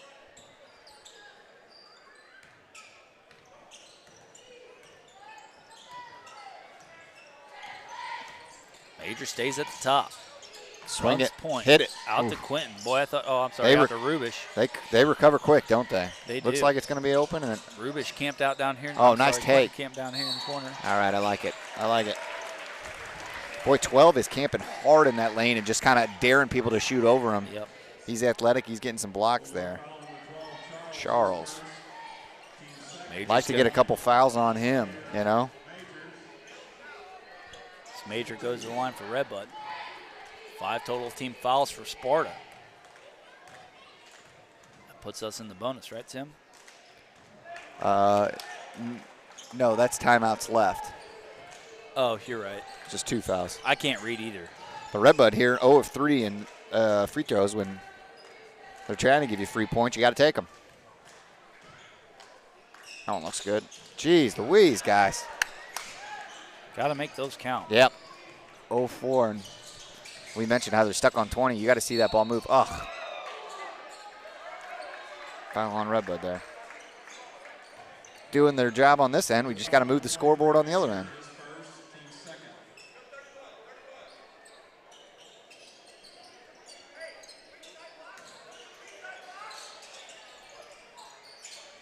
Major stays at the top. Swing Runs it. Point. Hit it. Out Ooh. to Quentin. Boy, I thought, out to Rubish. They recover quick, don't they? They Looks do. like it's going to be open. And Rubish camped out down here. Oh, nice take. Camped down here in the corner. All right, I like it. Boy, 12 is camping hard in that lane and just kind of daring people to shoot over him. Yep. He's athletic. He's getting some blocks there. Charles. Like to get a couple fouls on him, you know. This Major goes to the line for Redbud. 5 total team fouls for Sparta. That puts us in the bonus, right, Tim? No, that's timeouts left. Oh, you're right. Just 2 fouls. I can't read either. The Redbud here, 0 of 3 in free throws. When they're trying to give you free points, you got to take them. That one looks good. Jeez Louise, guys. Got to make those count. Yep. 0-4. And we mentioned how they're stuck on 20. You got to see that ball move. Ugh. Foul on Redbud there. Doing their job on this end. We just got to move the scoreboard on the other end.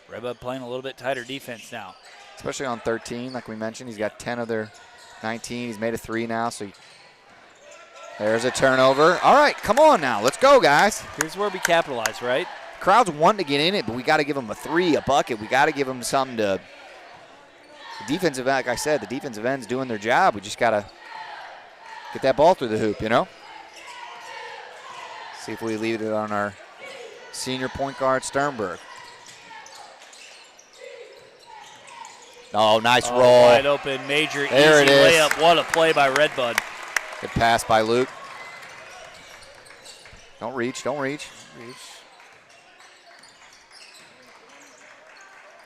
Redbud playing a little bit tighter defense now. Especially on 13, like we mentioned. He's got 10 of their 19. He's made a 3 now, so there's a turnover. All right, come on now. Let's go, guys. Here's where we capitalize, right? Crowd's wanting to get in it, but we got to give them a 3, a bucket. We got to give them something to – the defensive, like I said, the defensive end's doing their job. We just got to get that ball through the hoop, you know? See if we leave it on our senior point guard, Sternberg. Oh, nice roll. Wide open, Major, there easy it is. layup. What a play by Redbud. Good pass by Luke. Don't reach. No way.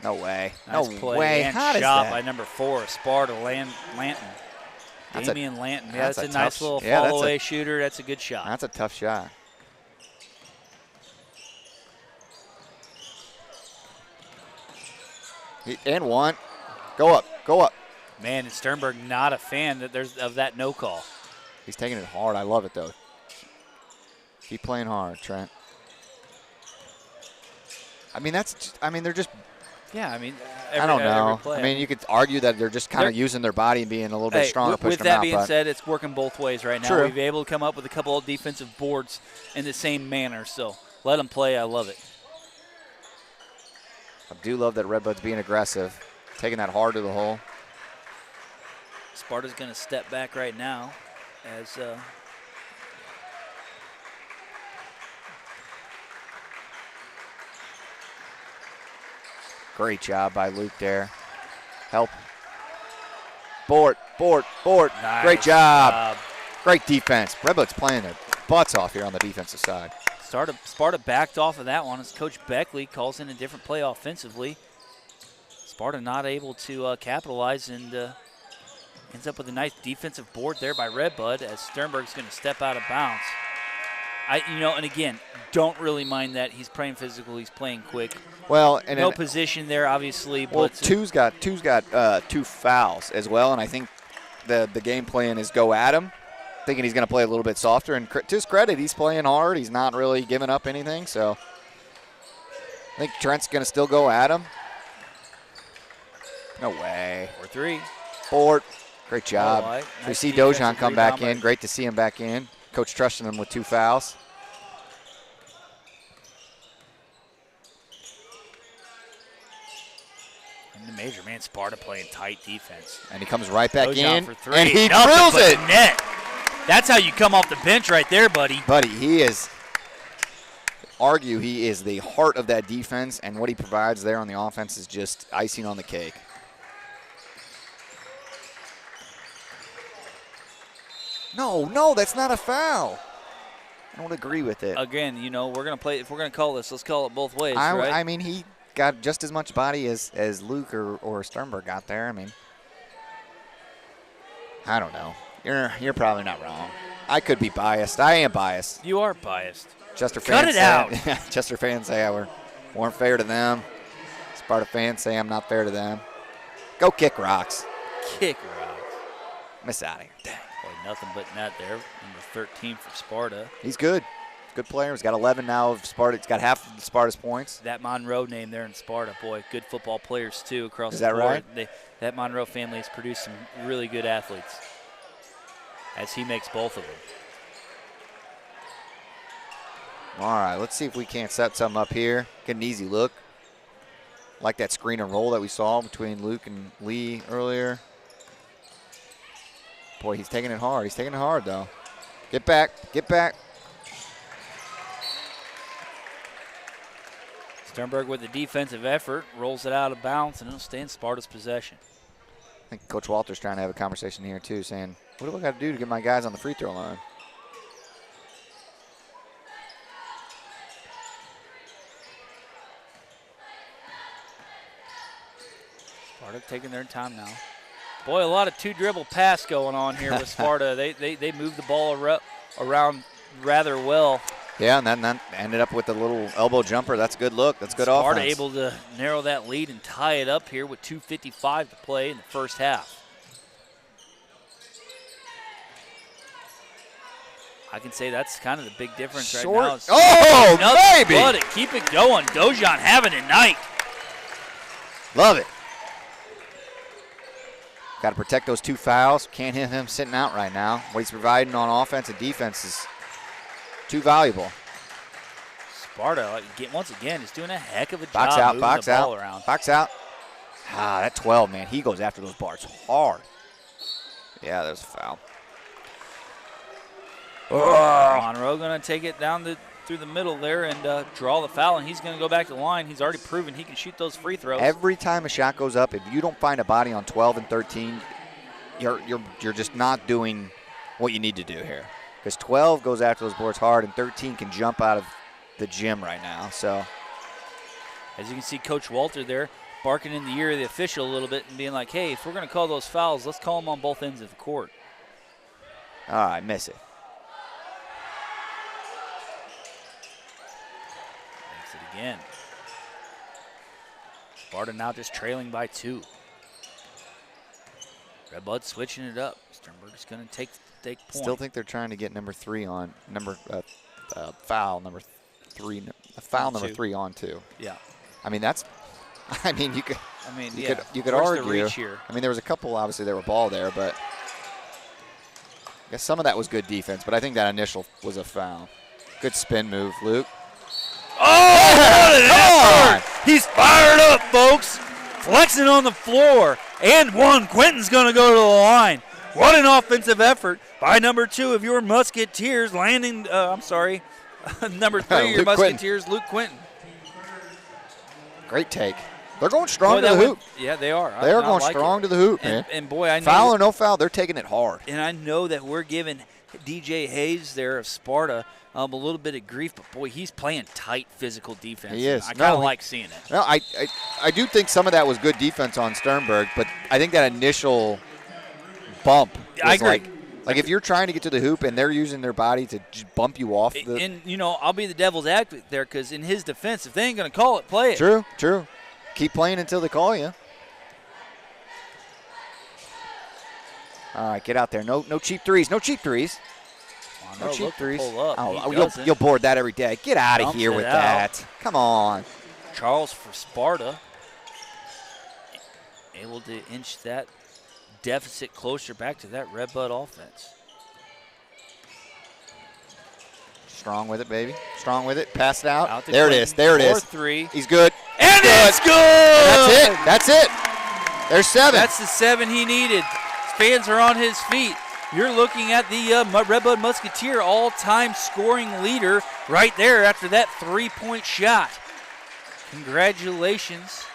Nice no play. way. And How does shot that? by number 4, Sparta Lanton. Damian Lanton. Yeah, that's a nice little fall-away shooter. That's a good shot. That's a tough shot. And one. Go up. Man, is Sternberg not a fan of that no call. He's taking it hard. I love it, though. Keep playing hard, Trent. I mean, they're just. Yeah, I mean, I don't know. I mean, you could argue that they're just kind of using their body and being a little bit stronger. With that being said, it's working both ways right now. True. We've been able to come up with a couple of defensive boards in the same manner. So let them play. I love it. I do love that Redbud's being aggressive, taking that hard to the hole. Sparta's going to step back right now as great job by Luke there. Help. Board. Nice Great job. Great defense. Redbud's playing their butts off here on the defensive side. Sparta backed off of that one as Coach Beckley calls in a different play offensively. Sparta not able to capitalize and ends up with a nice defensive board there by Redbud as Sternberg's going to step out of bounds. And again, don't really mind that. He's playing physical. He's playing quick. Well, and no position there, obviously. Well, but two's got 2 fouls as well, and I think the game plan is go at him, thinking he's going to play a little bit softer. And to his credit, he's playing hard. He's not really giving up anything. So I think Trent's going to still go at him. No way. 4-3. Board. Great job. Right. We Nice see Dojan come back rebound. in. Great to see him back in. Coach trusting him with 2 fouls. And the Major, man, Sparta playing tight defense. And he comes right back Dojan in, for 3. and he Nothing drills but it. Net. That's how you come off the bench right there, buddy. He is, he is the heart of that defense, and what he provides there on the offense is just icing on the cake. No, that's not a foul. I don't agree with it. Again, we're going to play. If we're going to call this, let's call it both ways, right? I mean, he got just as much body as Luke or Sternberg got there. I mean, I don't know. You're probably not wrong. I could be biased. I am biased. You are biased. Chester Cut fans it out. Chester fans say I weren't fair to them. Sparta fans say I'm not fair to them. Go kick rocks. Kick rocks. Miss out of here. Dang. Boy, Nothing but net there. Number 13 for Sparta. He's good. Good player. He's got 11 now of Sparta. He's got half of Sparta's points. That Monroe name there in Sparta, boy, good football players too across Is the that board. right? That Monroe family has produced some really good athletes, as he makes both of them. All right, let's see if we can't set something up here. Get an easy look. Like that screen and roll that we saw between Luke and Lee earlier. Boy, he's taking it hard. He's taking it hard, though. Get back. Get back. Sternberg with the defensive effort, rolls it out of bounds, and it'll stay in Sparta's possession. I think Coach Walter's trying to have a conversation here, too, saying, what do I got to do to get my guys on the free throw line? Sparta taking their time now. Boy, a lot of two-dribble pass going on here with Sparta. They move the ball around rather well. Yeah, and then that ended up with a little elbow jumper. That's a good look. That's good offense. Sparta able to narrow that lead and tie it up here with 2:55 to play in the first half. I can say that's kind of the big difference right now. Oh, baby! But keep it going. Dojan having a night. Love it. Got to protect those 2 fouls. Can't have him sitting out right now. What he's providing on offense and defense is too valuable. Sparta, once again, is doing a heck of a Box job out, moving box the ball out, around. box out. Ah, that 12, man, he goes after those bars hard. Yeah, there's a foul. Monroe going to take it down through the middle there and draw the foul, and he's going to go back to the line. He's already proven he can shoot those free throws. Every time a shot goes up, if you don't find a body on 12 and 13, you're just not doing what you need to do here. Because 12 goes after those boards hard, and 13 can jump out of the gym right now. So, as you can see, Coach Walter there barking in the ear of the official a little bit and being like, hey, if we're going to call those fouls, let's call them on both ends of the court. All right, miss it. Makes it again. Sparta now just trailing by 2. Redbud switching it up. Sternberg's going to take point. Still think they're trying to get number 3 on foul number 3. Foul number 3 on 2. Yeah. I mean that's. I mean you could. I mean you could Where's argue. the reach here? I mean there was a couple obviously there were ball there, but I guess some of that was good defense. But I think that initial was a foul. Good spin move, Luke. Oh, what an effort! He's fired up, folks. Flexing on the floor. And one. Quentin's going to go to the line. What an offensive effort by number 2 of your Musketeers, landing, number 3 of your Musketeers, Luke Quentin. Great take. They're going strong to the hoop. Yeah, they are. They're going strong to the hoop, man. And boy, I know. Foul or no foul, they're taking it hard. And I know that we're giving DJ Hayes there of Sparta a little bit of grief, but boy, he's playing tight physical defense. He is. I kind of like seeing it. No, I do think some of that was good defense on Sternberg, but I think that initial bump was I agree. Like if you're trying to get to the hoop and they're using their body to just bump you off. And, I'll be the devil's advocate there because in his defense, if they ain't going to call it, play it. True. Keep playing until they call you. All right, get out there. No cheap threes. No cheap threes. No cheap threes. You'll board that every day. Get out of here with that. Come on. Charles for Sparta. Able to inch that deficit closer back to that Redbud offense. Strong with it, baby. Strong with it. Pass it out. There it is. 4-3. He's good. And it's good. And that's it. There's 7. That's the 7 he needed. Fans are on his feet. You're looking at the Redbud Musketeer all-time scoring leader right there after that 3-point shot. Congratulations,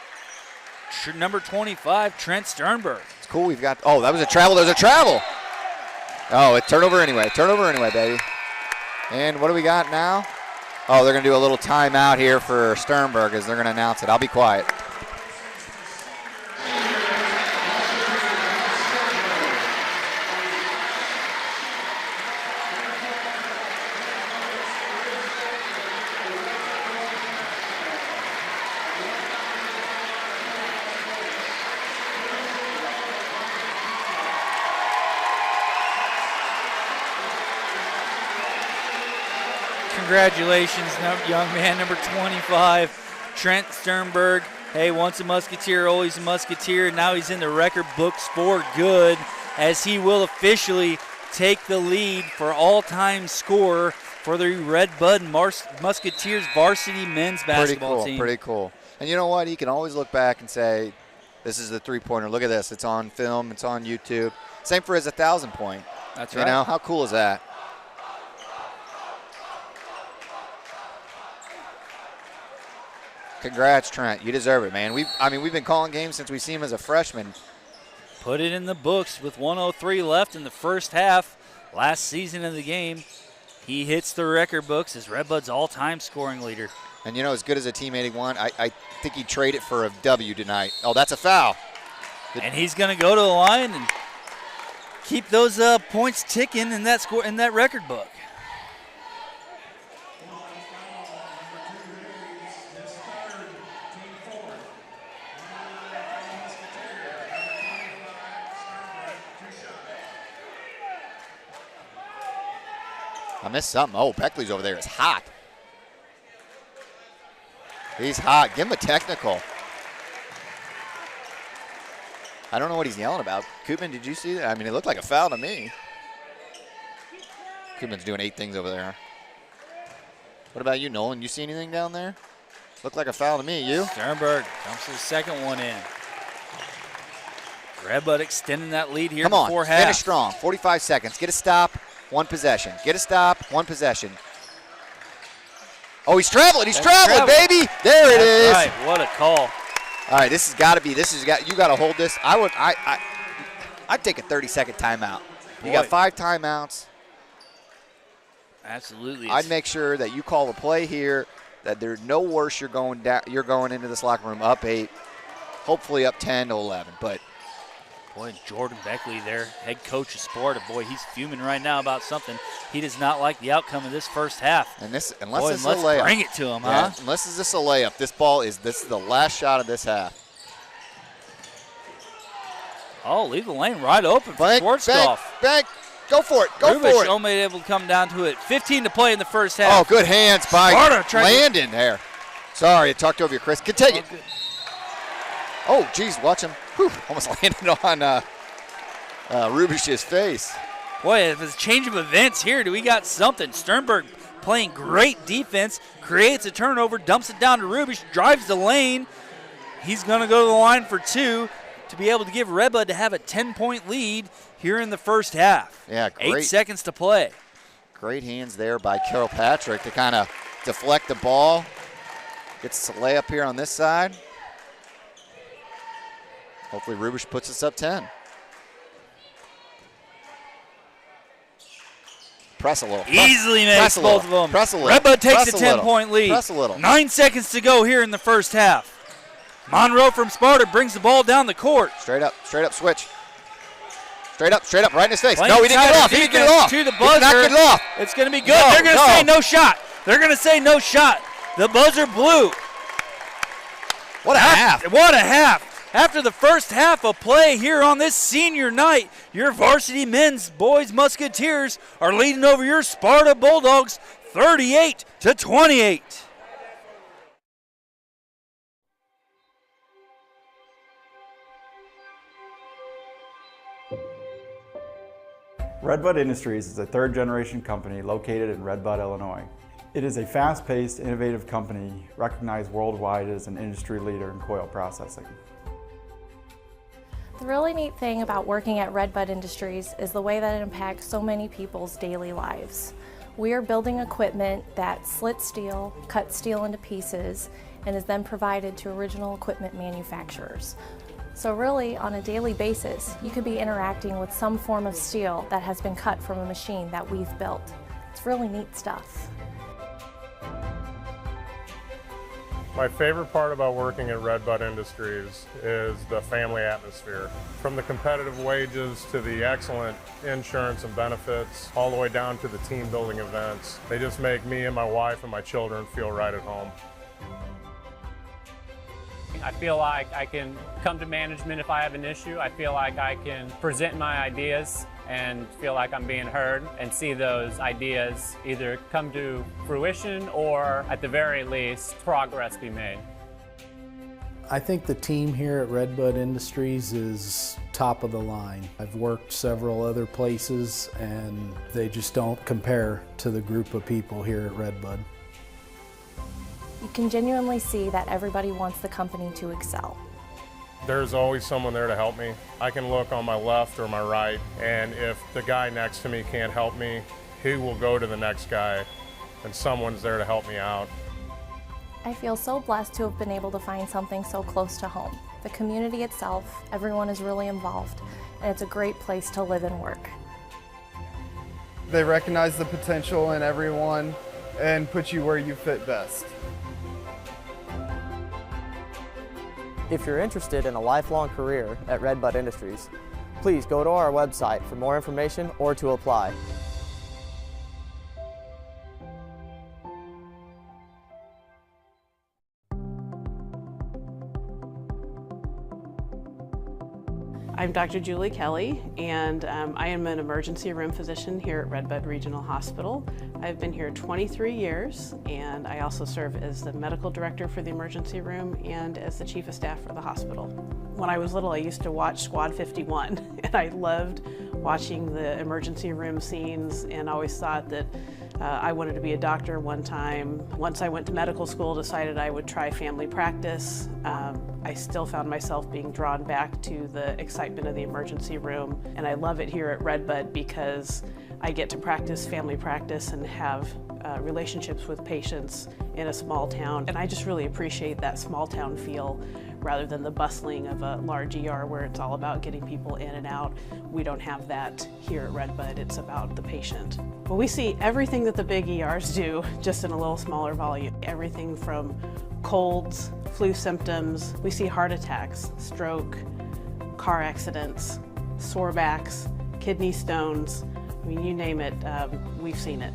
number 25, Trent Sternberg. It's cool. We've got. Oh, that was a travel. There's a travel. Oh, it turnover anyway. Turnover anyway, baby. And what do we got now? Oh, they're going to do a little timeout here for Sternberg as they're going to announce it. I'll be quiet. Congratulations, young man, number 25, Trent Sternberg. Hey, once a Musketeer, always a Musketeer. Now he's in the record books for good, as he will officially take the lead for all-time scorer for the Red Bud Musketeers varsity men's basketball team. Pretty cool. And you know what? He can always look back and say, this is the three-pointer. Look at this. It's on film. It's on YouTube. Same for his 1,000-point. That's right. You know, how cool is that? Congrats, Trent. You deserve it, man. We've been calling games since we see him as a freshman. Put it in the books with 1:03 left in the first half. Last season of the game, he hits the record books as Redbud's all-time scoring leader. And, you know, as good as a Team 81, I think he'd trade it for a W tonight. Oh, that's a foul. And he's going to go to the line and keep those points ticking in that record book. I missed something. Oh, Beckley's over there. It's hot. He's hot. Give him a technical. I don't know what he's yelling about. Koopman, did you see that? I mean, it looked like a foul to me. Koopman's doing 8 things over there. What about you, Nolan? You see anything down there? Looked like a foul to me. You? Sternberg dumps his second one in. Redbud extending that lead here Come on, before half. finish strong. 45 seconds. Get a stop. 1 possession. Get a stop. 1 possession. Oh, he's traveling. He's traveling, baby. There it is. Right. What a call. All right, this has got to be. You got to hold this. I'd take a 30-second timeout. You got 5 timeouts. Absolutely. I'd make sure that you call a play here. That there's no worse. You're going down. You're going into this locker room up 8, hopefully up 10 to 11. But boy, Jordan Beckley there, head coach of Sparta. Boy, he's fuming right now about something. He does not like the outcome of this first half. And this, let's a layup. Bring it to him, yeah, huh? Unless this is a layup, this is the last shot of this half. Oh, leave the lane right open for Schwarzkopf. Bank, go for it, go for it. only able to come down to it. 15 to play in the first half. Oh, good hands by Landon there. Sorry, it tucked over your Chris. Can take it. Oh, geez, watch him. Whew, almost landed on Rubish's face. Boy, if it's a change of events here, do we got something? Sternberg playing great defense, creates a turnover, dumps it down to Rubish, drives the lane. He's going to go to the line for 2 to be able to give Redbud to have a 10-point lead here in the first half. Yeah, great. 8 seconds to play. Great hands there by Kilpatrick to kind of deflect the ball. Gets the layup here on this side. Hopefully Rubish puts us up 10. Press a little. Easily makes both of them. Press a little. Redbud takes a 10-point lead. Press a little. 9 seconds to go here in the first half. Monroe from Sparta brings the ball down the court. Straight up switch. Straight up, right in his face. Playing no, he didn't get it off. He didn't get it off. To the buzzer. He did not get it off. It's going to be good. They're going to say no shot. They're going to say no shot. The buzzer blew. What a half. What a half. After the first half of play here on this senior night, your varsity men's boys Musketeers are leading over your Sparta Bulldogs 38-28. Redbud Industries is a third-generation company located in Red Bud, Illinois. It is a fast-paced, innovative company recognized worldwide as an industry leader in coil processing. The really neat thing about working at Red Bud Industries is the way that it impacts so many people's daily lives. We are building equipment that slits steel, cuts steel into pieces, and is then provided to original equipment manufacturers. So really, on a daily basis, you could be interacting with some form of steel that has been cut from a machine that we've built. It's really neat stuff. My favorite part about working at Red Bud Industries is the family atmosphere. From the competitive wages to the excellent insurance and benefits, all the way down to the team building events. They just make me and my wife and my children feel right at home. I feel like I can come to management if I have an issue. I feel like I can present my ideas and feel like I'm being heard and see those ideas either come to fruition or at the very least progress be made. I think the team here at Redbud Industries is top of the line. I've worked several other places and they just don't compare to the group of people here at Redbud. You can genuinely see that everybody wants the company to excel. There's always someone there to help me. I can look on my left or my right, and if the guy next to me can't help me, he will go to the next guy, and someone's there to help me out. I feel so blessed to have been able to find something so close to home. The community itself, everyone is really involved, and it's a great place to live and work. They recognize the potential in everyone and put you where you fit best. If you're interested in a lifelong career at Redbud Industries, please go to our website for more information or to apply. I'm Dr. Julie Kelly, and I am an emergency room physician here at Redbud Regional Hospital. I've been here 23 years, and I also serve as the medical director for the emergency room and as the chief of staff for the hospital. When I was little, I used to watch Squad 51, and I loved watching the emergency room scenes and always thought that I wanted to be a doctor one time. Once I went to medical school, decided I would try family practice. I still found myself being drawn back to the excitement of the emergency room, and I love it here at Redbud because I get to practice family practice and have relationships with patients in a small town, and I just really appreciate that small town feel rather than the bustling of a large ER where it's all about getting people in and out. We don't have that here at Redbud. It's about the patient. But we see everything that the big ERs do, just in a little smaller volume. Everything from colds, flu symptoms, we see heart attacks, stroke, car accidents, sore backs, kidney stones. I mean, you name it, we've seen it.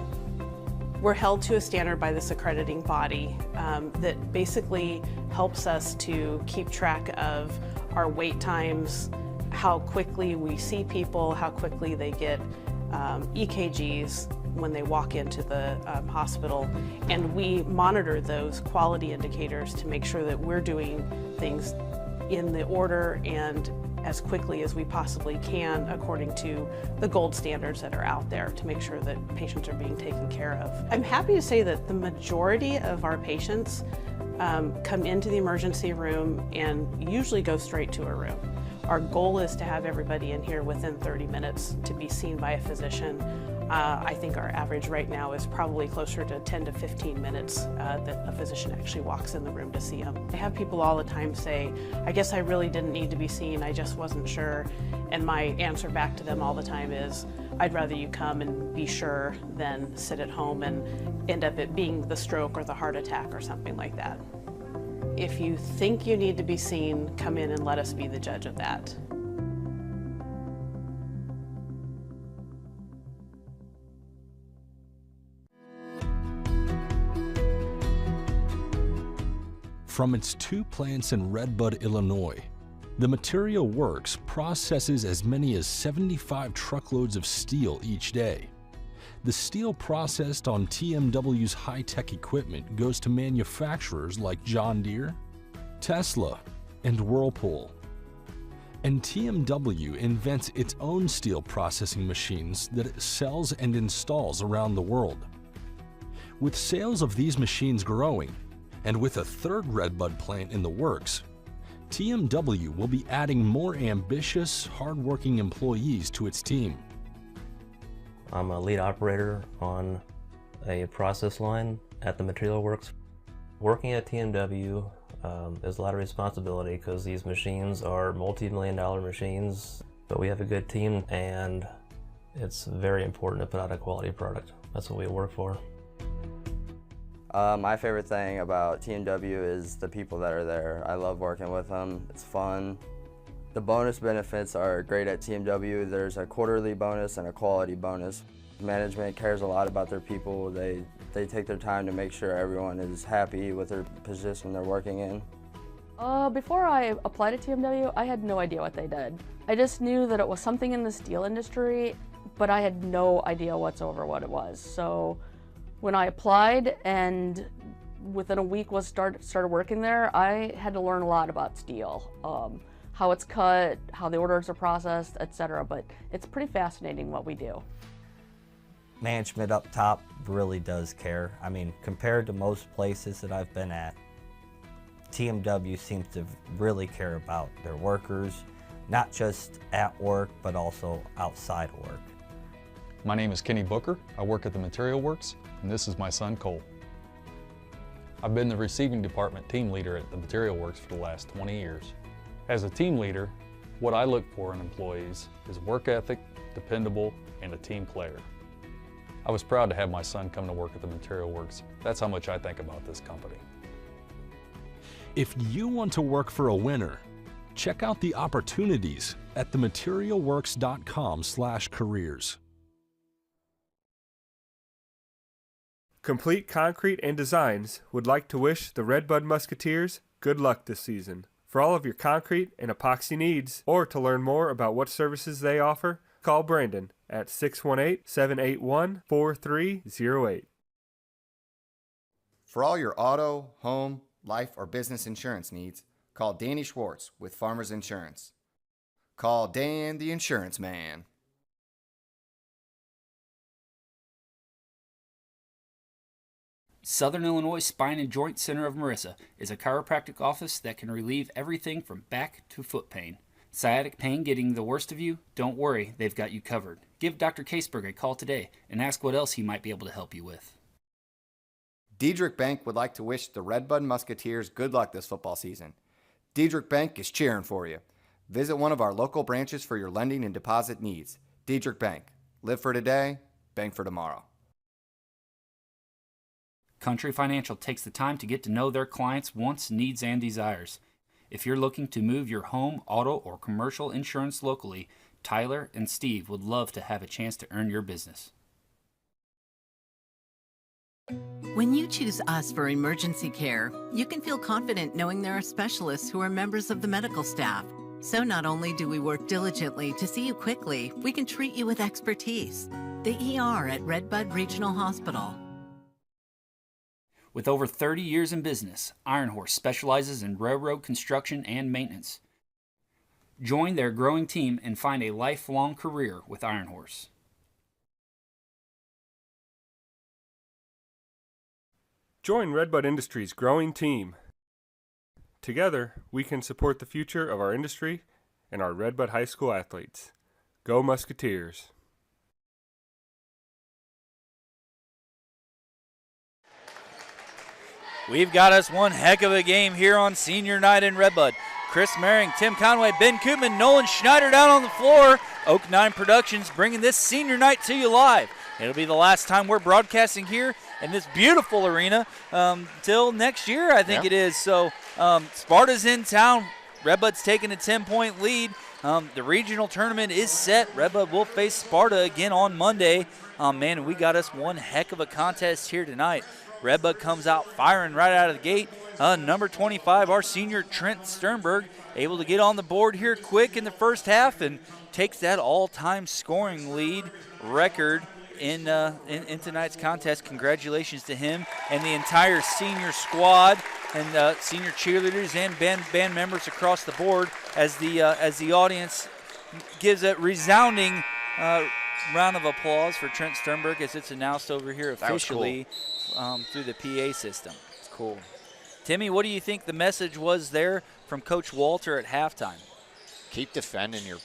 We're held to a standard by this accrediting body that basically helps us to keep track of our wait times, how quickly we see people, how quickly they get EKGs when they walk into the hospital, and we monitor those quality indicators to make sure that we're doing things in the order and as quickly as we possibly can according to the gold standards that are out there to make sure that patients are being taken care of. I'm happy to say that the majority of our patients come into the emergency room and usually go straight to a room. Our goal is to have everybody in here within 30 minutes to be seen by a physician. I think our average right now is probably closer to 10 to 15 minutes that a physician actually walks in the room to see them. I have people all the time say, I guess I really didn't need to be seen, I just wasn't sure. And my answer back to them all the time is, I'd rather you come and be sure than sit at home and end up it being the stroke or the heart attack or something like that. If you think you need to be seen, come in and let us be the judge of that. From its 2 plants in Red Bud, Illinois, the material works processes as many as 75 truckloads of steel each day. The steel processed on TMW's high-tech equipment goes to manufacturers like John Deere, Tesla, and Whirlpool. And TMW invents its own steel processing machines that it sells and installs around the world. With sales of these machines growing, and with a 3rd Redbud plant in the works, TMW will be adding more ambitious, hard-working employees to its team. I'm a lead operator on a process line at the Material Works. Working at TMW is a lot of responsibility because these machines are multi-million-dollar machines, but we have a good team and it's very important to put out a quality product. That's what we work for. My favorite thing about TMW is the people that are there. I love working with them. It's fun. The bonus benefits are great at TMW. There's a quarterly bonus and a quality bonus. Management cares a lot about their people. They take their time to make sure everyone is happy with their position they're working in. Before I applied to TMW, I had no idea what they did. I just knew that it was something in the steel industry, but I had no idea whatsoever what it was. So when I applied and within a week started working there, I had to learn a lot about steel, how it's cut, how the orders are processed, etc. But it's pretty fascinating what we do. Management up top really does care. I mean, compared to most places that I've been at, TMW seems to really care about their workers, not just at work, but also outside of work. My name is Kenny Booker. I work at the Material Works, and this is my son Cole. I've been the receiving department team leader at the Material Works for the last 20 years. As a team leader, what I look for in employees is work ethic, dependable, and a team player. I was proud to have my son come to work at the Material Works. That's how much I think about this company. If you want to work for a winner, check out the opportunities at thematerialworks.com/careers. Complete Concrete and Designs would like to wish the Red Bud Musketeers good luck this season. For all of your concrete and epoxy needs, or to learn more about what services they offer, call Brandon at 618-781-4308. For all your auto, home, life, or business insurance needs, call Danny Schwartz with Farmers Insurance. Call Dan the Insurance Man. Southern Illinois Spine and Joint Center of Marissa is a chiropractic office that can relieve everything from back to foot pain. Sciatic pain getting the worst of you? Don't worry, they've got you covered. Give Dr. Caseberg a call today and ask what else he might be able to help you with. Diedrich Bank would like to wish the Red Bud Musketeers good luck this football season. Diedrich Bank is cheering for you. Visit one of our local branches for your lending and deposit needs. Diedrich Bank. Live for today, bank for tomorrow. Country Financial takes the time to get to know their clients' wants, needs, and desires. If you're looking to move your home, auto, or commercial insurance locally, Tyler and Steve would love to have a chance to earn your business. When you choose us for emergency care, you can feel confident knowing there are specialists who are members of the medical staff. So not only do we work diligently to see you quickly, we can treat you with expertise. The ER at Redbud Regional Hospital. With over 30 years in business, Iron Horse specializes in railroad construction and maintenance. Join their growing team and find a lifelong career with Iron Horse. Join Redbud Industries' growing team. Together, we can support the future of our industry and our Redbud High School athletes. Go Musketeers! We've got us one heck of a game here on senior night in Redbud. Chris Merring, Tim Conway, Ben Koopman, Nolan Schneider down on the floor. Oak 9 Productions bringing this senior night to you live. It'll be the last time we're broadcasting here in this beautiful arena till next year, I think it is. So Sparta's in town. Redbud's taking a 10-point lead. The regional tournament is set. Redbud will face Sparta again on Monday. Man, we got us one heck of a contest here tonight. Redbud comes out firing right out of the gate. Number 25, our senior Trent Sternberg, able to get on the board here quick in the first half and takes that all-time scoring lead record in tonight's contest. Congratulations to him and the entire senior squad and senior cheerleaders and band members across the board as the audience gives a resounding round of applause for Trent Sternberg as it's announced over here officially through the PA system. It's cool. Timmy, what do you think the message was there from Coach Walter at halftime? Keep defending your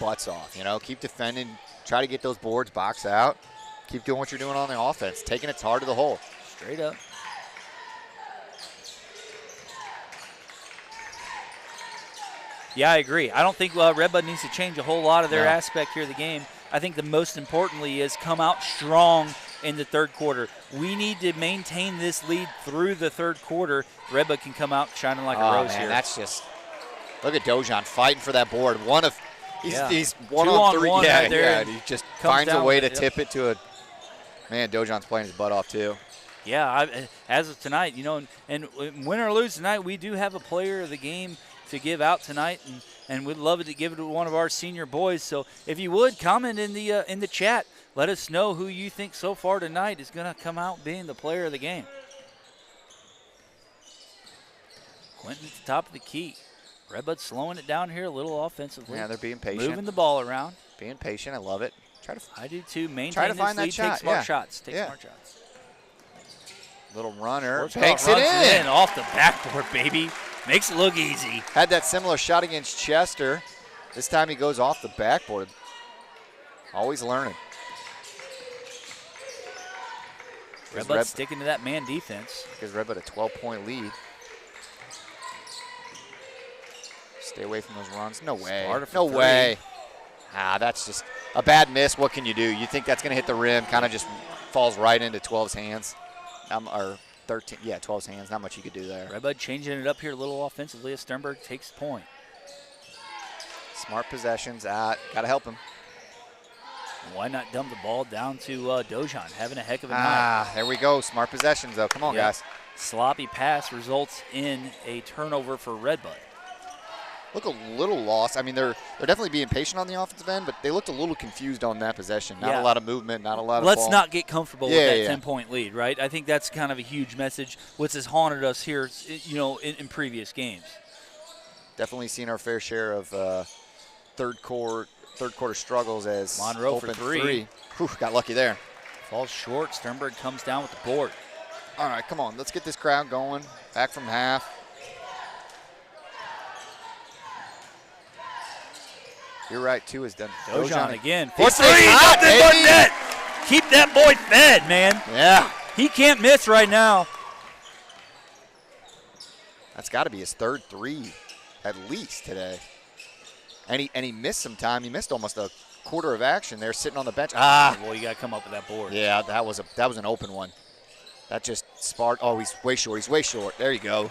butts off, you know. Keep defending. Try to get those boards, box out. Keep doing what you're doing on the offense. Taking it hard to the hole. Straight up. Yeah, I agree. I don't think Redbud needs to change a whole lot of their aspect here of the game. I think the most importantly is come out strong in the third quarter. We need to maintain this lead through the third quarter. Redbud can come out shining like a rose here. That's just – look at Dojan fighting for that board. He's one Two on three. One right there he just finds a way to tip it to a – man, Dojan's playing his butt off too. Yeah, as of tonight, and win or lose tonight, we do have a player of the game to give out tonight, and we'd love to give it to one of our senior boys. So if you would, comment in the chat. Let us know who you think so far tonight is going to come out being the player of the game. Quentin at the top of the key. Redbud slowing it down here a little offensively. Yeah, they're being patient. Moving the ball around. Being patient, I love it. I do too. Maintain try to this find lead, that shot. take smart Yeah. shots. Take Yeah. smart shots. Little runner. Schwarzkopf Banks it runs in. Off the backboard, baby. Makes it look easy. Had that similar shot against Chester. This time he goes off the backboard. Always learning. Redbud sticking to that man defense. Gives Redbud a 12-point lead. Stay away from those runs. No way. No way. That's just a bad miss. What can you do? You think that's going to hit the rim. Kind of just falls right into 12's hands. Or 13. Yeah, 12's hands. Not much you could do there. Redbud changing it up here a little offensively as Sternberg takes the point. Smart possessions. Got to help him. And why not dump the ball down to Dojan? Having a heck of a night. There we go. Smart possessions, though. Come on, guys. Sloppy pass results in a turnover for Redbud. Look a little lost. I mean, they're definitely being patient on the offensive end, but they looked a little confused on that possession. Not a lot of movement, not a lot of Let's ball. not get comfortable with that 10-point lead, right? I think that's kind of a huge message, which has haunted us here, in previous games. Definitely seen our fair share of third quarter struggles as Monroe open for three. Whew, got lucky there. Falls short. Sternberg comes down with the board. All right, come on. Let's get this crowd going. Back from half. You're right, two is done. Dojan again. For three, nothing but net. Keep that boy fed, man. Yeah. He can't miss right now. That's got to be his third three at least today. And he missed some time. He missed almost a quarter of action there sitting on the bench. Well, you got to come up with that board. Yeah, that was an open one. That just sparked. Oh, he's way short. He's way short. There you go.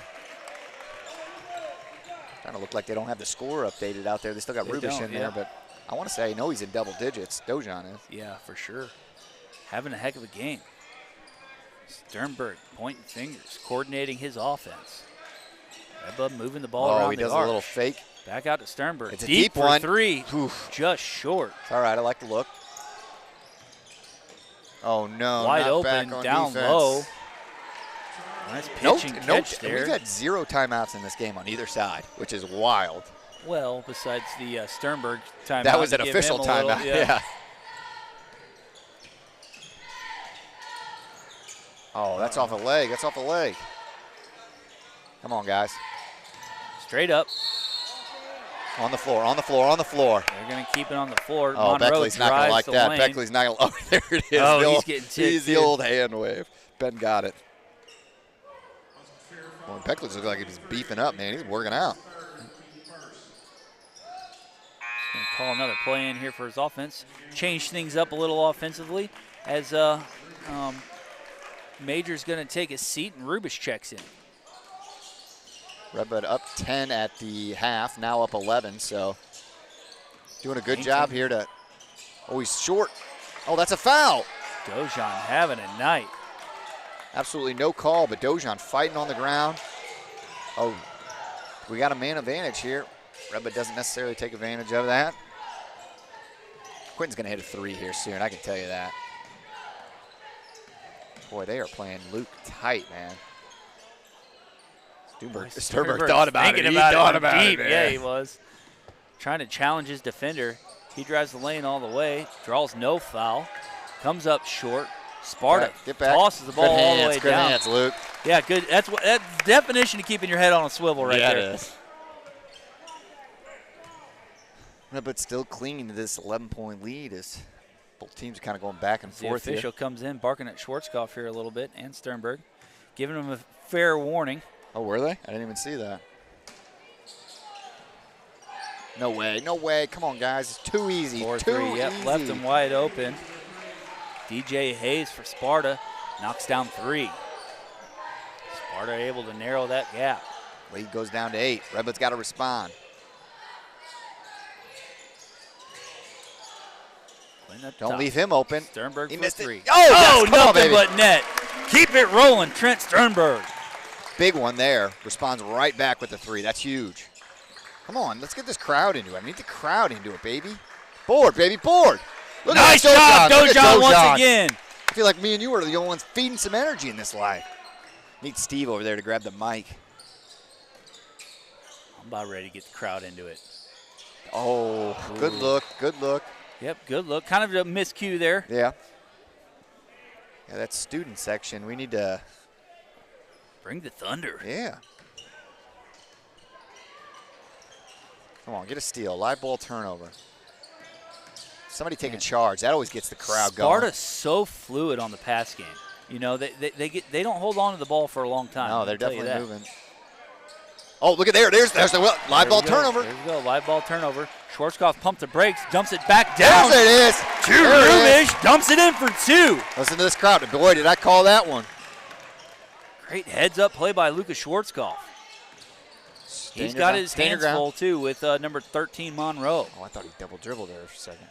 Kind of look like they don't have the score updated out there. They still got Rubish in there, but I want to say I know he's in double digits. Dojan is. Yeah, for sure. Having a heck of a game. Sternberg pointing fingers, coordinating his offense. Redbud moving the ball around he the does arc. a little fake. Back out to Sternberg. It's a deep for one. Three. Oof. Just short. It's all right. I like the look. Oh, no. Wide not open, back on down defense. low. Nice pitch and catch there. We've had 0 timeouts in this game on either side, which is wild. Well, besides the Sternberg timeout. That was an to give official him a little- timeout. Yeah. Oh, that's off a leg. That's off a leg. Come on, guys. Straight up. On the floor, on the floor, on the floor. They're going to keep it on the floor. Oh, Monroe Beckley's not going to like drives the that. lane. Beckley's not going to. Oh, there it is. Oh, The he's old- getting ticked, He's the too. old hand wave. Ben got it. Well, Beckley's looking like he's beefing up, man. He's working out. Going to call another play in here for his offense. Change things up a little offensively as Major's going to take a seat and Rubish checks in. Redbud up 10 at the half, now up 11, so doing a good job here to, oh, he's short. Oh, that's a foul. Dojan having a night. Absolutely no call, but Dojan fighting on the ground. Oh, we got a man advantage here. Redbud doesn't necessarily take advantage of that. Quentin's going to hit a three here soon, I can tell you that. Boy, they are playing Luke tight, man. Sternberg thought about it. He thought about it, man. Yeah, he was. Trying to challenge his defender. He drives the lane all the way, draws no foul, comes up short. Sparta get back. tosses the ball all the way Good down. hands, Luke. Yeah, good. That's the definition of keeping your head on a swivel right Yeah, there. it is. But still clinging to this 11-point lead as both teams are kind of going back and The forth official comes in, barking at Schwarzkopf here a little bit, and Sternberg, giving him a fair warning. Oh, were they? I didn't even see that. No way, no way. Come on, guys. It's too easy. 4-3, yep, left him wide open. DJ Hayes for Sparta knocks down three. Sparta able to narrow that gap. Lead goes down to 8. Redbud's got to respond. Don't leave him open. Sternberg He for missed three. it. Oh, yes, come on, nothing baby. but net. Keep it rolling, Trent Sternberg. Big one there. Responds right back with the 3. That's huge. Come on, let's get this crowd into it. I need the crowd into it, baby. Board, baby, board. Look Nice at job, Dojan. Look at Dojan once Dojan. again. I feel like me and you are the only ones feeding some energy in this life. Need Steve over there to grab the mic. I'm about ready to get the crowd into it. Oh, good look, good look. Yep, good look. Kind of a miscue there. Yeah. Yeah, that student section, we need to bring the thunder. Yeah. Come on, get a steal. Live ball turnover. Somebody take a charge. That always gets the crowd going. Sparta's so fluid on the pass game. You know, they don't hold on to the ball for a long time. No, they're I'll tell you definitely that. moving. Oh, look at there. There's the live ball turnover. There we go. Live ball turnover. Schwarzkopf pumps the brakes, dumps it back down. There it is. To Rubish, dumps it in for 2. Listen to this crowd. Boy, did I call that one. Great heads-up play by Lucas Schwarzkopf. He's got his hands full, too, with number 13, Monroe. Oh, I thought he double dribbled there for a second.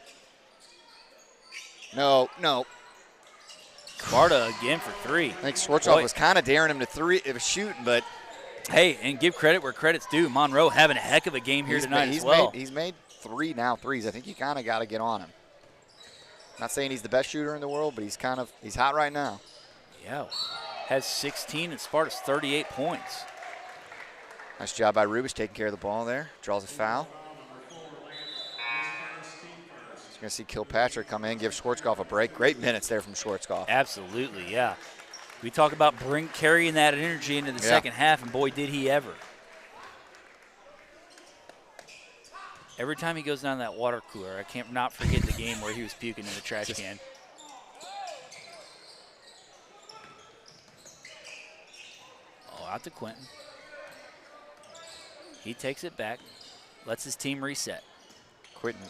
No. Sparta again for 3. I think Schwarzkopf was kind of daring him to 3. It was shooting, but. Hey, and give credit where credit's due. Monroe having a heck of a game here tonight as well. He's made 3 threes. I think you kind of got to get on him. Not saying he's the best shooter in the world, but he's hot right now. Yeah. Has 16 and Sparta's 38 points. Nice job by Rubish taking care of the ball there. Draws a foul. He's going to see Kilpatrick come in, give Schwarzkopf a break. Great minutes there from Schwarzkopf. Absolutely, yeah. We talk about carrying that energy into the second half, and boy, did he ever. Every time he goes down that water cooler, I can't not forget the game where he was puking in the trash can. Oh, out to Quentin. He takes it back, lets his team reset. Quentin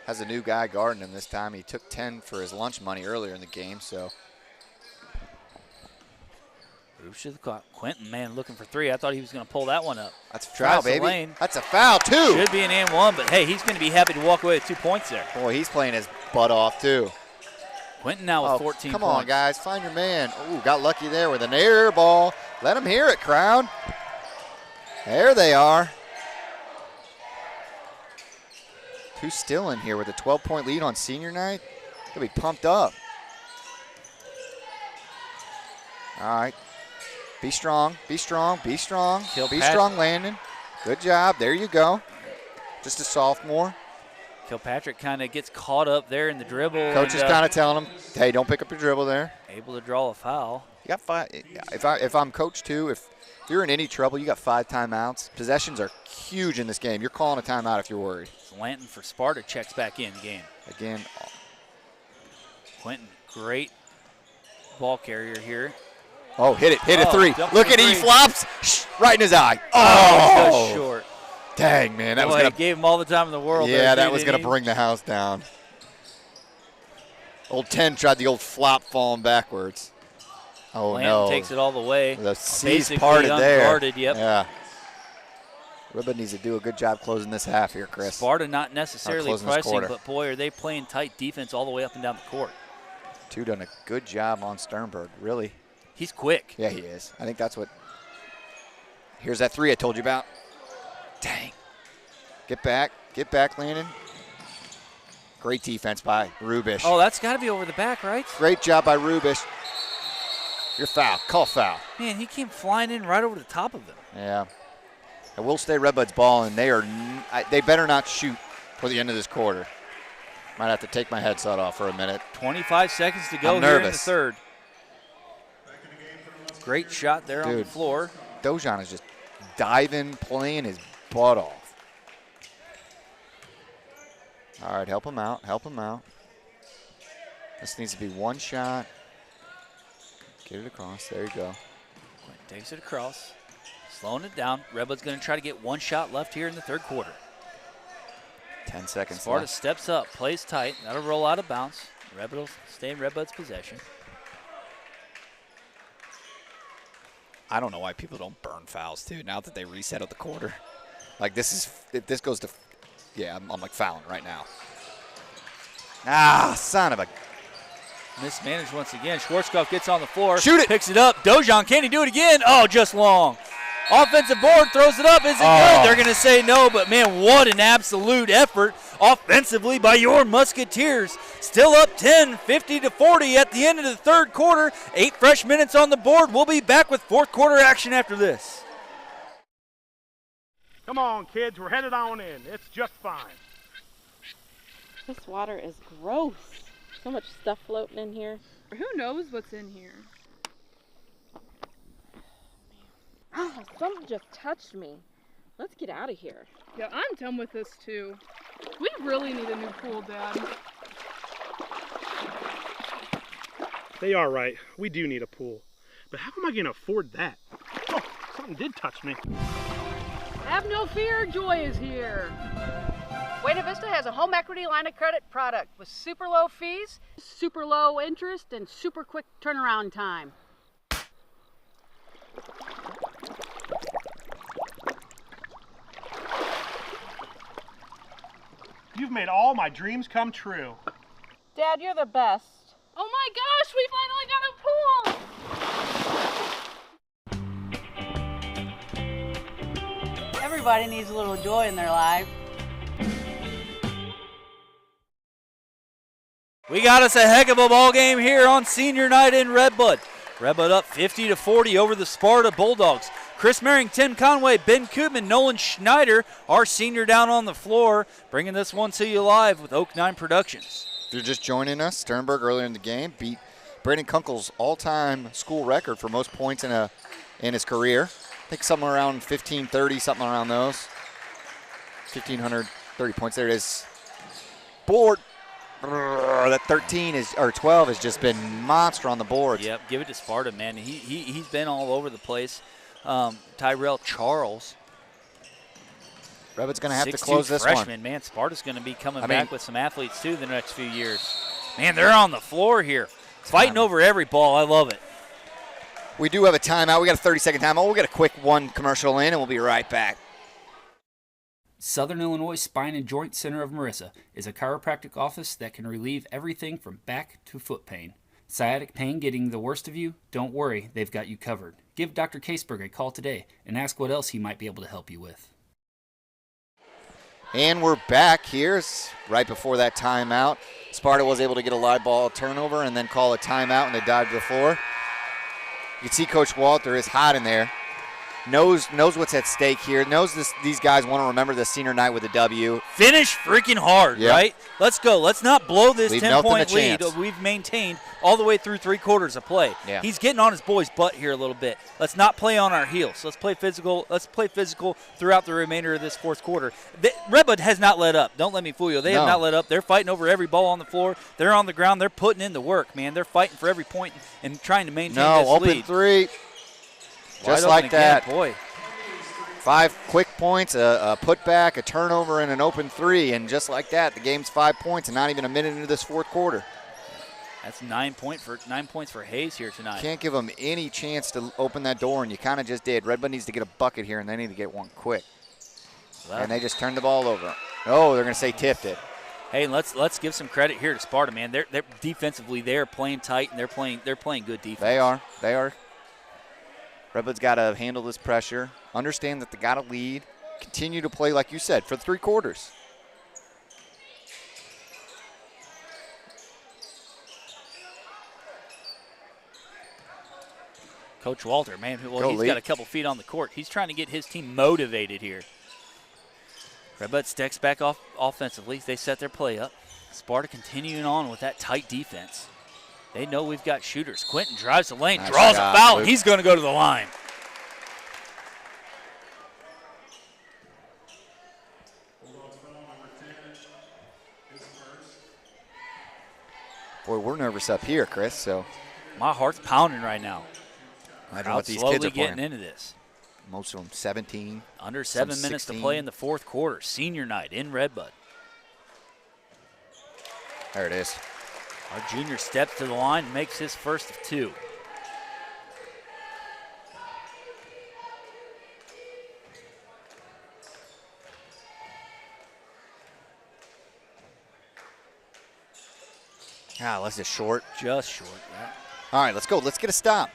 has a new guy guarding him this time. He took 10 for his lunch money earlier in the game, so. Roof to the clock. Quentin, man, looking for 3. I thought he was going to pull that one up. That's a foul, baby. Lane. That's a foul, too. Should be an and 1, but hey, he's going to be happy to walk away with 2 points there. Boy, he's playing his butt off, too. Quentin now with 14 come points. on, guys. Find your man. Ooh, got lucky there with an air ball. Let him hear it, crowd. There they are. 2 still in here with a 12-point lead on senior night. They'll be pumped up. All right. Be strong, be strong, be strong. Be strong, Landon. Good job. There you go. Just a sophomore. Kilpatrick kind of gets caught up there in the dribble. Coach is kind of telling him, hey, don't pick up your dribble there. Able to draw a foul. You got 5. If I'm coach too, if you're in any trouble, you got 5 timeouts. Possessions are huge in this game. You're calling a timeout if you're worried. Lanton for Sparta checks back in the game. Again. Quentin, great ball carrier here. Oh, hit it a 3. Look at he flops right in his eye. Oh, just short. Dang, man. That was gonna, gave him all the time in the world. Yeah, that was going to bring the house down. Old 10 tried the old flop falling backwards. Oh, Lanton no. takes it all the way. The C's parted there. Yep. Yeah. Redbud needs to do a good job closing this half here, Chris. Sparta not necessarily pressing, but boy, are they playing tight defense all the way up and down the court. 2 done a good job on Sternberg, really. He's quick. Yeah, he is. I think that's what. Here's that 3 I told you about. Dang. Get back, Landon. Great defense by Rubish. Oh, that's got to be over the back, right? Great job by Rubish. Your foul. Call foul. Man, he came flying in right over the top of him. Yeah. It will stay Redbud's ball, and they better not shoot for the end of this quarter. Might have to take my headset off for a minute. 25 seconds to go here in the third. Great shot there on the floor. Dojan is just diving, playing his butt off. All right, help him out, help him out. This needs to be 1 shot. Get it across, there you go. Quentin takes it across, slowing it down. Redbud's going to try to get 1 shot left here in the third quarter. 10 seconds Sparta left. steps up, plays tight. That'll roll out of bounds. Redbud will stay in Redbud's possession. I don't know why people don't burn fouls, too, now that they reset at the quarter. Like, if this goes to, yeah, I'm like fouling right now. Ah, son of a. Mismanaged once again. Schwarzkopf gets on the floor. Shoot it. Picks it up. Dojan, can he do it again? Oh, just long. Offensive board, throws it up. Is it good? They're going to say no, but man, what an absolute effort offensively by your Musketeers. Still up 10, 50-40 at the end of the third quarter. 8 fresh minutes on the board. We'll be back with fourth quarter action after this. Come on, kids, we're headed on in. It's just fine. This water is gross. So much stuff floating in here. Who knows what's in here? Oh, something just touched me. Let's get out of here. Yeah, I'm done with this too. We really need a new pool, Dad. They are right. We do need a pool. But how am I going to afford that? Oh, something did touch me. Have no fear, Joy is here. Buena Vista has a home equity line of credit product with super low fees, super low interest, and super quick turnaround time. You've made all my dreams come true. Dad, you're the best. Oh my gosh, we finally got a pool! Everybody needs a little joy in their life. We got us a heck of a ball game here on senior night in Redbud. Redbud up 50-40 over the Sparta Bulldogs. Chris Merring, Tim Conway, Ben Koopman, Nolan Schneider, our senior down on the floor, bringing this one to you live with Oak 9 Productions. If you're just joining us, Sternberg earlier in the game beat Brandon Kunkel's all-time school record for most points in his career. I think somewhere around 1530, something around those. 1,530 points. There it is. Board. That 13 is, or 12 has just been monster on the boards. Yep, give it to Sparta, man. He's been all over the place. Tyrell Charles. Redbud's going to have to close this freshman, man. Sparta's going to be coming back with some athletes, too, the next few years. Man, they're on the floor here, fighting over every ball. I love it. We do have a timeout. We got a 30-second timeout. We'll get a quick one commercial in, and we'll be right back. Southern Illinois Spine and Joint Center of Marissa is a chiropractic office that can relieve everything from back to foot pain. Sciatic pain getting the worst of you? Don't worry, they've got you covered. Give Dr. Caseberg a call today and ask what else he might be able to help you with. And we're back here right before that timeout. Sparta was able to get a live ball turnover and then call a timeout, and they dived to the floor. You can see Coach Walter is hot in there. Knows what's at stake here. Knows these guys want to remember the senior night with a W. Finish freaking hard, right? Let's go. Let's not blow this 10-point lead we've maintained all the way through 3 quarters of play. Yeah. He's getting on his boy's butt here a little bit. Let's not play on our heels. Let's play physical. Let's play physical throughout the remainder of this fourth quarter. Redbud has not let up. Don't let me fool you. They have not let up. They're fighting over every ball on the floor. They're on the ground. They're putting in the work, man. They're fighting for every point and trying to maintain this lead. Open three. Just like that. Boy. 5 quick points, a putback, a turnover, and an open 3. And just like that, the game's 5 points and not even a minute into this fourth quarter. That's 9 points for Hayes here tonight. Can't give them any chance to open that door, and you kind of just did. Redbud needs to get a bucket here, and they need to get one quick. Well, and they just turned the ball over. Oh, they're going to say tipped it. Hey, let's give some credit here to Sparta, man. They're defensively, they're playing tight, and they're playing good defense. They are. Redbud's got to handle this pressure, understand that they got to lead, continue to play like you said for 3 quarters. Coach Walter, man, he's got a couple feet on the court. He's trying to get his team motivated here. Redbud steps back off offensively. They set their play up. Sparta continuing on with that tight defense. They know we've got shooters. Quentin drives the lane, draws a foul, and he's going to go to the line. Boy, we're nervous up here, Chris. So my heart's pounding right now. Imagine what these slowly kids are getting playing. into this. Most of them 17. Under 7 minutes to play in the fourth quarter. Senior night in Redbud. There it is. Our junior steps to the line and makes his first of 2. Ah, that's just short. Just short, yeah. All right, let's go. Let's get a stop.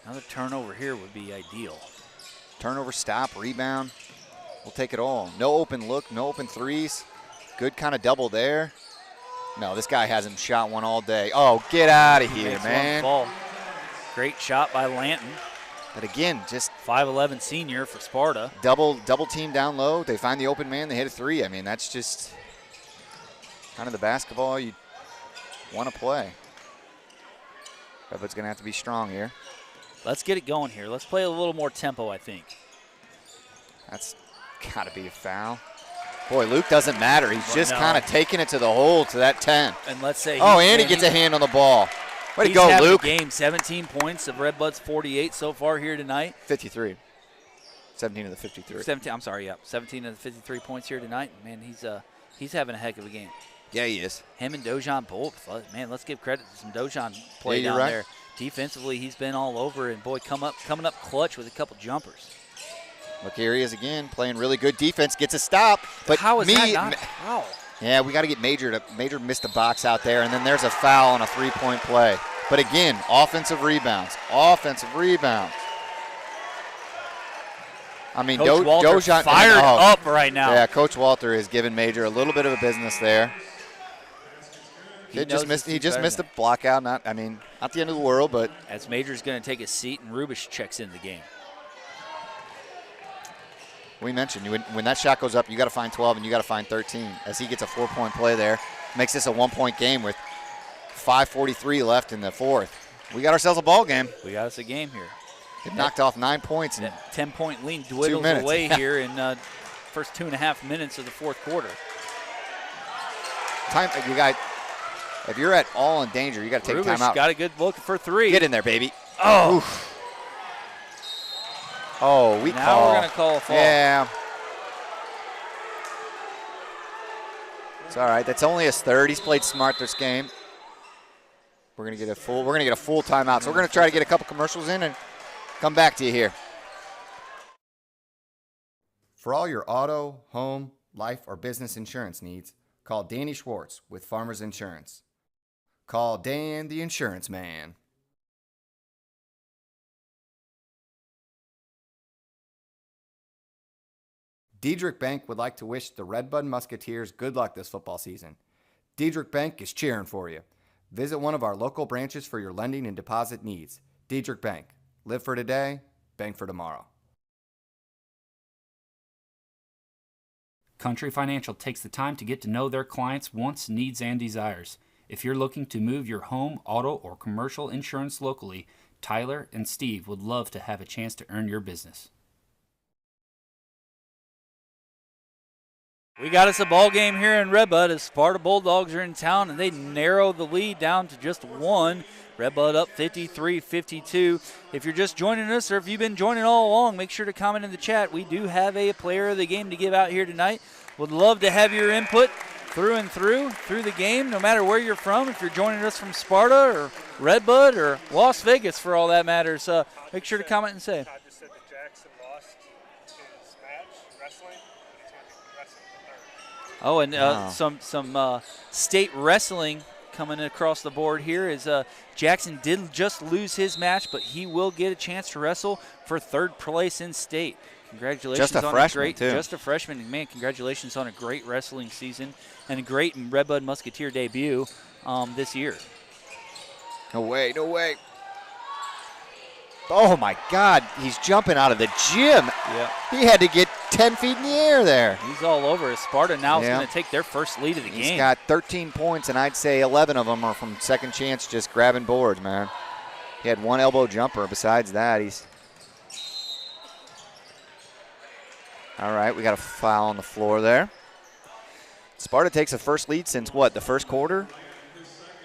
Another turnover here would be ideal. Turnover, stop, rebound. We'll take it all. No open look, no open threes. Good kind of double there. No, this guy hasn't shot one all day. Oh, get out of here, Makes man. one fall. Great shot by Lanton. But again, just 5'11" senior for Sparta. Double team down low. They find the open man. They hit a three. I mean, that's just kind of the basketball you want to play. Redbud's going to have to be strong here. Let's get it going here. Let's play a little more tempo, I think. That's got to be a foul. Boy, Luke doesn't matter. He's Well, just no. kind of taking it to the hole, to that 10. And let's say Oh, and he gets a hand on the ball. Way to he's go, having Luke. a game, 17 points of Redbud's 48 so far here tonight. 53. 17 of the 53. 17. I'm sorry, yeah. 17 of the 53 points here tonight. Man, he's having a heck of a game. Yeah, he is. Him and Dojan both. Man, let's give credit to some Dojan play Yeah, you're down right. there. Defensively, he's been all over, and boy, coming up clutch with a couple jumpers. Look, here he is again, playing really good defense, gets a stop. But How is that not a foul? Yeah, we got to get Major missed the box out there, and then there's a foul on a three-point play. But again, offensive rebounds. I mean, Coach Walter Dojan fired up right now. Yeah, Coach Walter is giving Major a little bit of a business there. He just missed the block out. Not the end of the world, but as Major's going to take a seat and Rubish checks in the game. we mentioned when that shot goes up, you got to find 12 and you got to find 13. As he gets a 4-point play there, makes this a 1-point game with 5:43 left in the fourth. We got ourselves a ball game. We got us a game here. It knocked off 9 points in 10-point lead 2 dwindles minutes. away here in first 2.5 minutes of the fourth quarter. If you're at all in danger, you got to take a Rubish timeout. got a good look for three. Get in there, baby. Oh. Oof. Oh, We're going to call a fall. Yeah. It's all right. That's only his third. He's played smart this game. We're going to get a full timeout. So we're going to try to get a couple commercials in and come back to you here. For all your auto, home, life, or business insurance needs, call Danny Schwartz with Farmers Insurance. Call Dan the Insurance Man. Diedrich Bank would like to wish the Redbud Musketeers good luck this football season. Diedrich Bank is cheering for you. Visit one of our local branches for your lending and deposit needs. Diedrich Bank. Live for today, bank for tomorrow. Country Financial takes the time to get to know their clients' wants, needs, and desires. If you're looking to move your home, auto, or commercial insurance locally, Tyler and Steve would love to have a chance to earn your business. We got us a ball game here in Redbud as Sparta Bulldogs are in town, and they narrow the lead down to just one. Redbud up 53-52. If you're just joining us or if you've been joining all along, make sure to comment in the chat. We do have a player of the game to give out here tonight. Would love to have your input through and through the game, no matter where you're from. If you're joining us from Sparta or Redbud or Las Vegas for all that matters, make sure to comment and say. Todd just said that Jackson lost his match wrestling, and he's going to be wrestling the third. Oh, and Wow. some state wrestling coming across the board here is Jackson did just lose his match, but he will get a chance to wrestle for third place in state. Congratulations Just a on freshman, a great, too. Just a freshman. Man, congratulations on a great wrestling season and a great Redbud Musketeer debut this year. No way. Oh, my God. He's jumping out of the gym. Yeah. He had to get 10 feet in the air there. He's all over. Sparta now is Yeah. going to take their first lead of the He's game. got 13 points, and I'd say 11 of them are from second chance just grabbing boards, man. He had one elbow jumper. Besides that, he's... All right, we got a foul on the floor there. Sparta takes a first lead since what, the first quarter?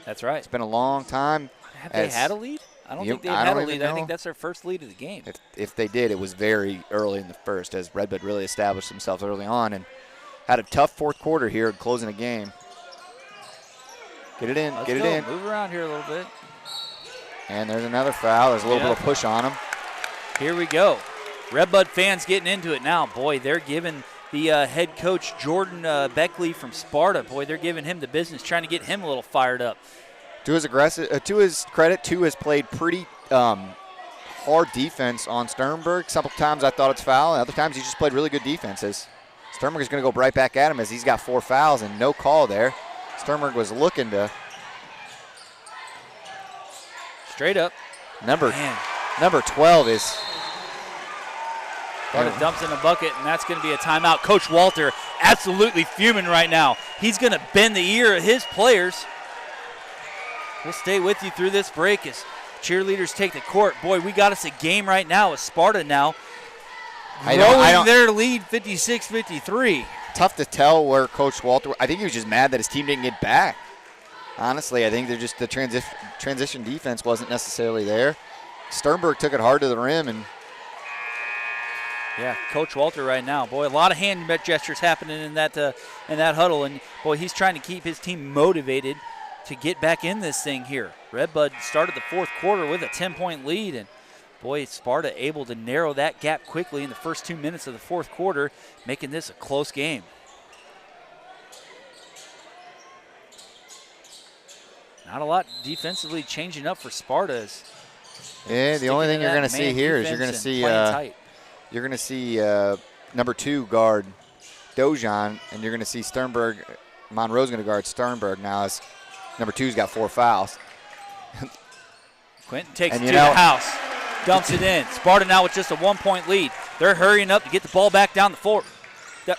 That's right. It's been a long time. Have they had a lead? I don't think they've had a lead. I think that's their first lead of the game. If they did, it was very early in the first, as Redbud really established themselves early on and had a tough fourth quarter here closing the game. Get it in, Let's get go. it in. Move around here a little bit. And there's another foul. There's a little bit of push on him. Here we go. Redbud fans getting into it now. Boy, they're giving the head coach, Jordan Beckley from Sparta. Boy, they're giving him the business, trying to get him a little fired up. To his credit, too, has played pretty hard defense on Sternberg. Some times I thought it's foul, and other times he just played really good defenses. Sternberg is going to go right back at him as he's got 4 fouls and no call there. Sternberg was looking to. Straight up. Number 12 is. Sparta dumps in the bucket, and that's going to be a timeout. Coach Walter absolutely fuming right now. He's going to bend the ear of his players. We'll stay with you through this break as cheerleaders take the court. Boy, we got us a game right now with Sparta now growing their lead 56-53. Tough to tell where Coach Walter, I think he was just mad that his team didn't get back. Honestly, I think they're just the transition defense wasn't necessarily there. Sternberg took it hard to the rim, and yeah, Coach Walter right now. Boy, a lot of hand gestures happening in that huddle, and boy, he's trying to keep his team motivated to get back in this thing here. Redbud started the fourth quarter with a 10-point lead, and boy, Sparta able to narrow that gap quickly in the first 2 minutes of the fourth quarter, making this a close game. Not a lot defensively changing up for Sparta. Yeah, the only thing you're going to see here is you're going to see number 2 guard Dojan, and you're going to see Sternberg. Monroe's going to guard Sternberg now as number 2's got 4 fouls. Quentin takes it to the house, dumps it in. Sparta now with just a 1-point lead. They're hurrying up to get the ball back down the floor.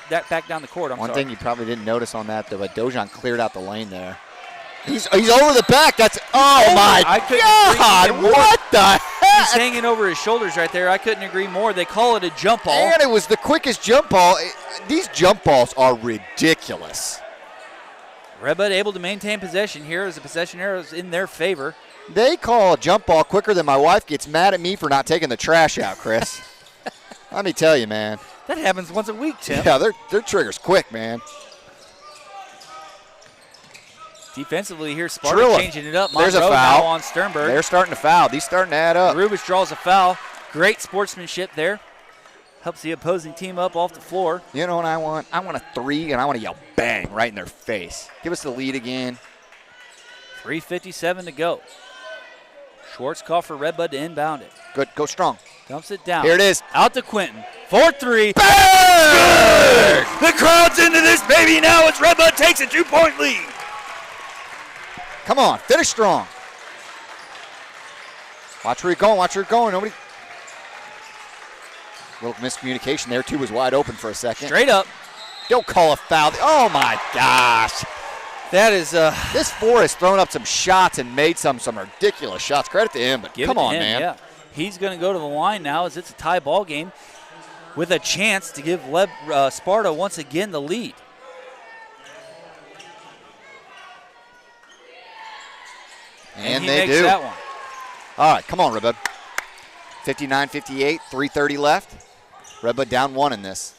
Back down the court. One thing you probably didn't notice on that, though, but Dojan cleared out the lane there. He's over the back. That's my God! What the heck? He's hanging over his shoulders right there. I couldn't agree more. They call it a jump ball. And it was the quickest jump ball. These jump balls are ridiculous. Redbud able to maintain possession here as the possession arrow is in their favor. They call a jump ball quicker than my wife gets mad at me for not taking the trash out, Chris. Let me tell you, man. That happens once a week, Tim. Yeah, their trigger's quick, man. Defensively here, Sparta changing it up. There's a foul now on Sternberg. They're starting to foul. These starting to add up. Rubish draws a foul. Great sportsmanship there. Helps the opposing team up off the floor. You know what I want? I want a 3, and I want to yell bang right in their face. Give us the lead again. 3:57 to go. Schwartz for Redbud to inbound it. Good. Go strong. Dumps it down. Here it is. Out to Quentin. 4-3. Bang! The crowd's into this baby now as Redbud takes a 2-point lead. Come on, finish strong. Watch where you're going, watch where you're going. Nobody. Little miscommunication there, too, was wide open for a second. Straight up. Don't call a foul. Oh, my gosh. That is. This 4 has thrown up some shots and made some ridiculous shots. Credit to him, but come on, man. Yeah. He's going to go to the line now as it's a tie ball game with a chance to give Sparta once again the lead. And he they makes do. That one. All right, come on, Redbud. 59-58, 3:30 left. Redbud down 1 in this.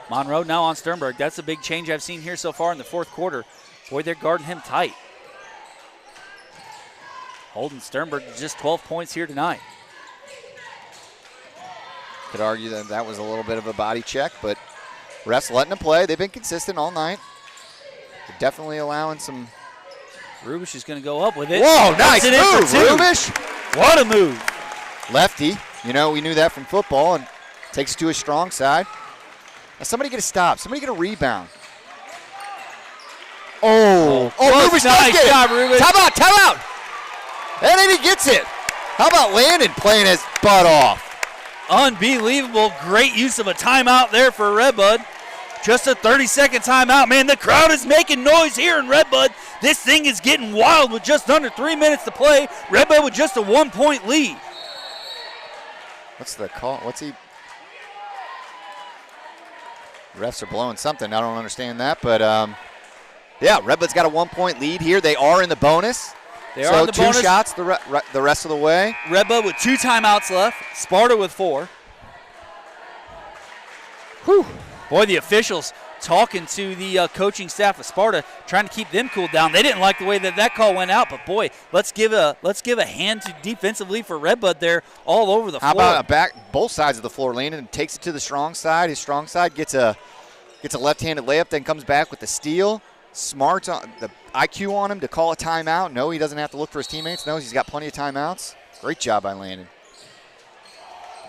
Monroe now on Sternberg. That's a big change I've seen here so far in the fourth quarter. Boy, they're guarding him tight. Holding Sternberg to just 12 points here tonight. Could argue that was a little bit of a body check, but refs letting him play. They've been consistent all night. They're definitely allowing some. Rubish is going to go up with it. Whoa, nice move, Rubish. What a move. Lefty. You know, we knew that from football, and takes it to his strong side. Now somebody get a stop. Somebody get a rebound. Oh, Rubish does get it. Rubish. Time out. And then he gets it. How about Landon playing his butt off? Unbelievable. Great use of a timeout there for Redbud. Just a 30-second timeout. Man, the crowd is making noise here in Redbud. This thing is getting wild with just under 3 minutes to play. Redbud with just a 1-point lead. What's the call? What's he? Refs are blowing something. I don't understand that. But, yeah, Redbud's got a 1-point lead here. They are in the bonus. They are in the bonus. 2 shots the rest of the way. Redbud with 2 timeouts left. Sparta with 4. Whew. Boy, the officials talking to the coaching staff of Sparta, trying to keep them cooled down. They didn't like the way that call went out, but boy, let's give a hand to defensively for Redbud there all over the floor. How about a back both sides of the floor? Landon takes it to the strong side. His strong side gets a left-handed layup, then comes back with the steal. Smart on the IQ on him to call a timeout. No, he doesn't have to look for his teammates. Knows he's got plenty of timeouts. Great job by Landon.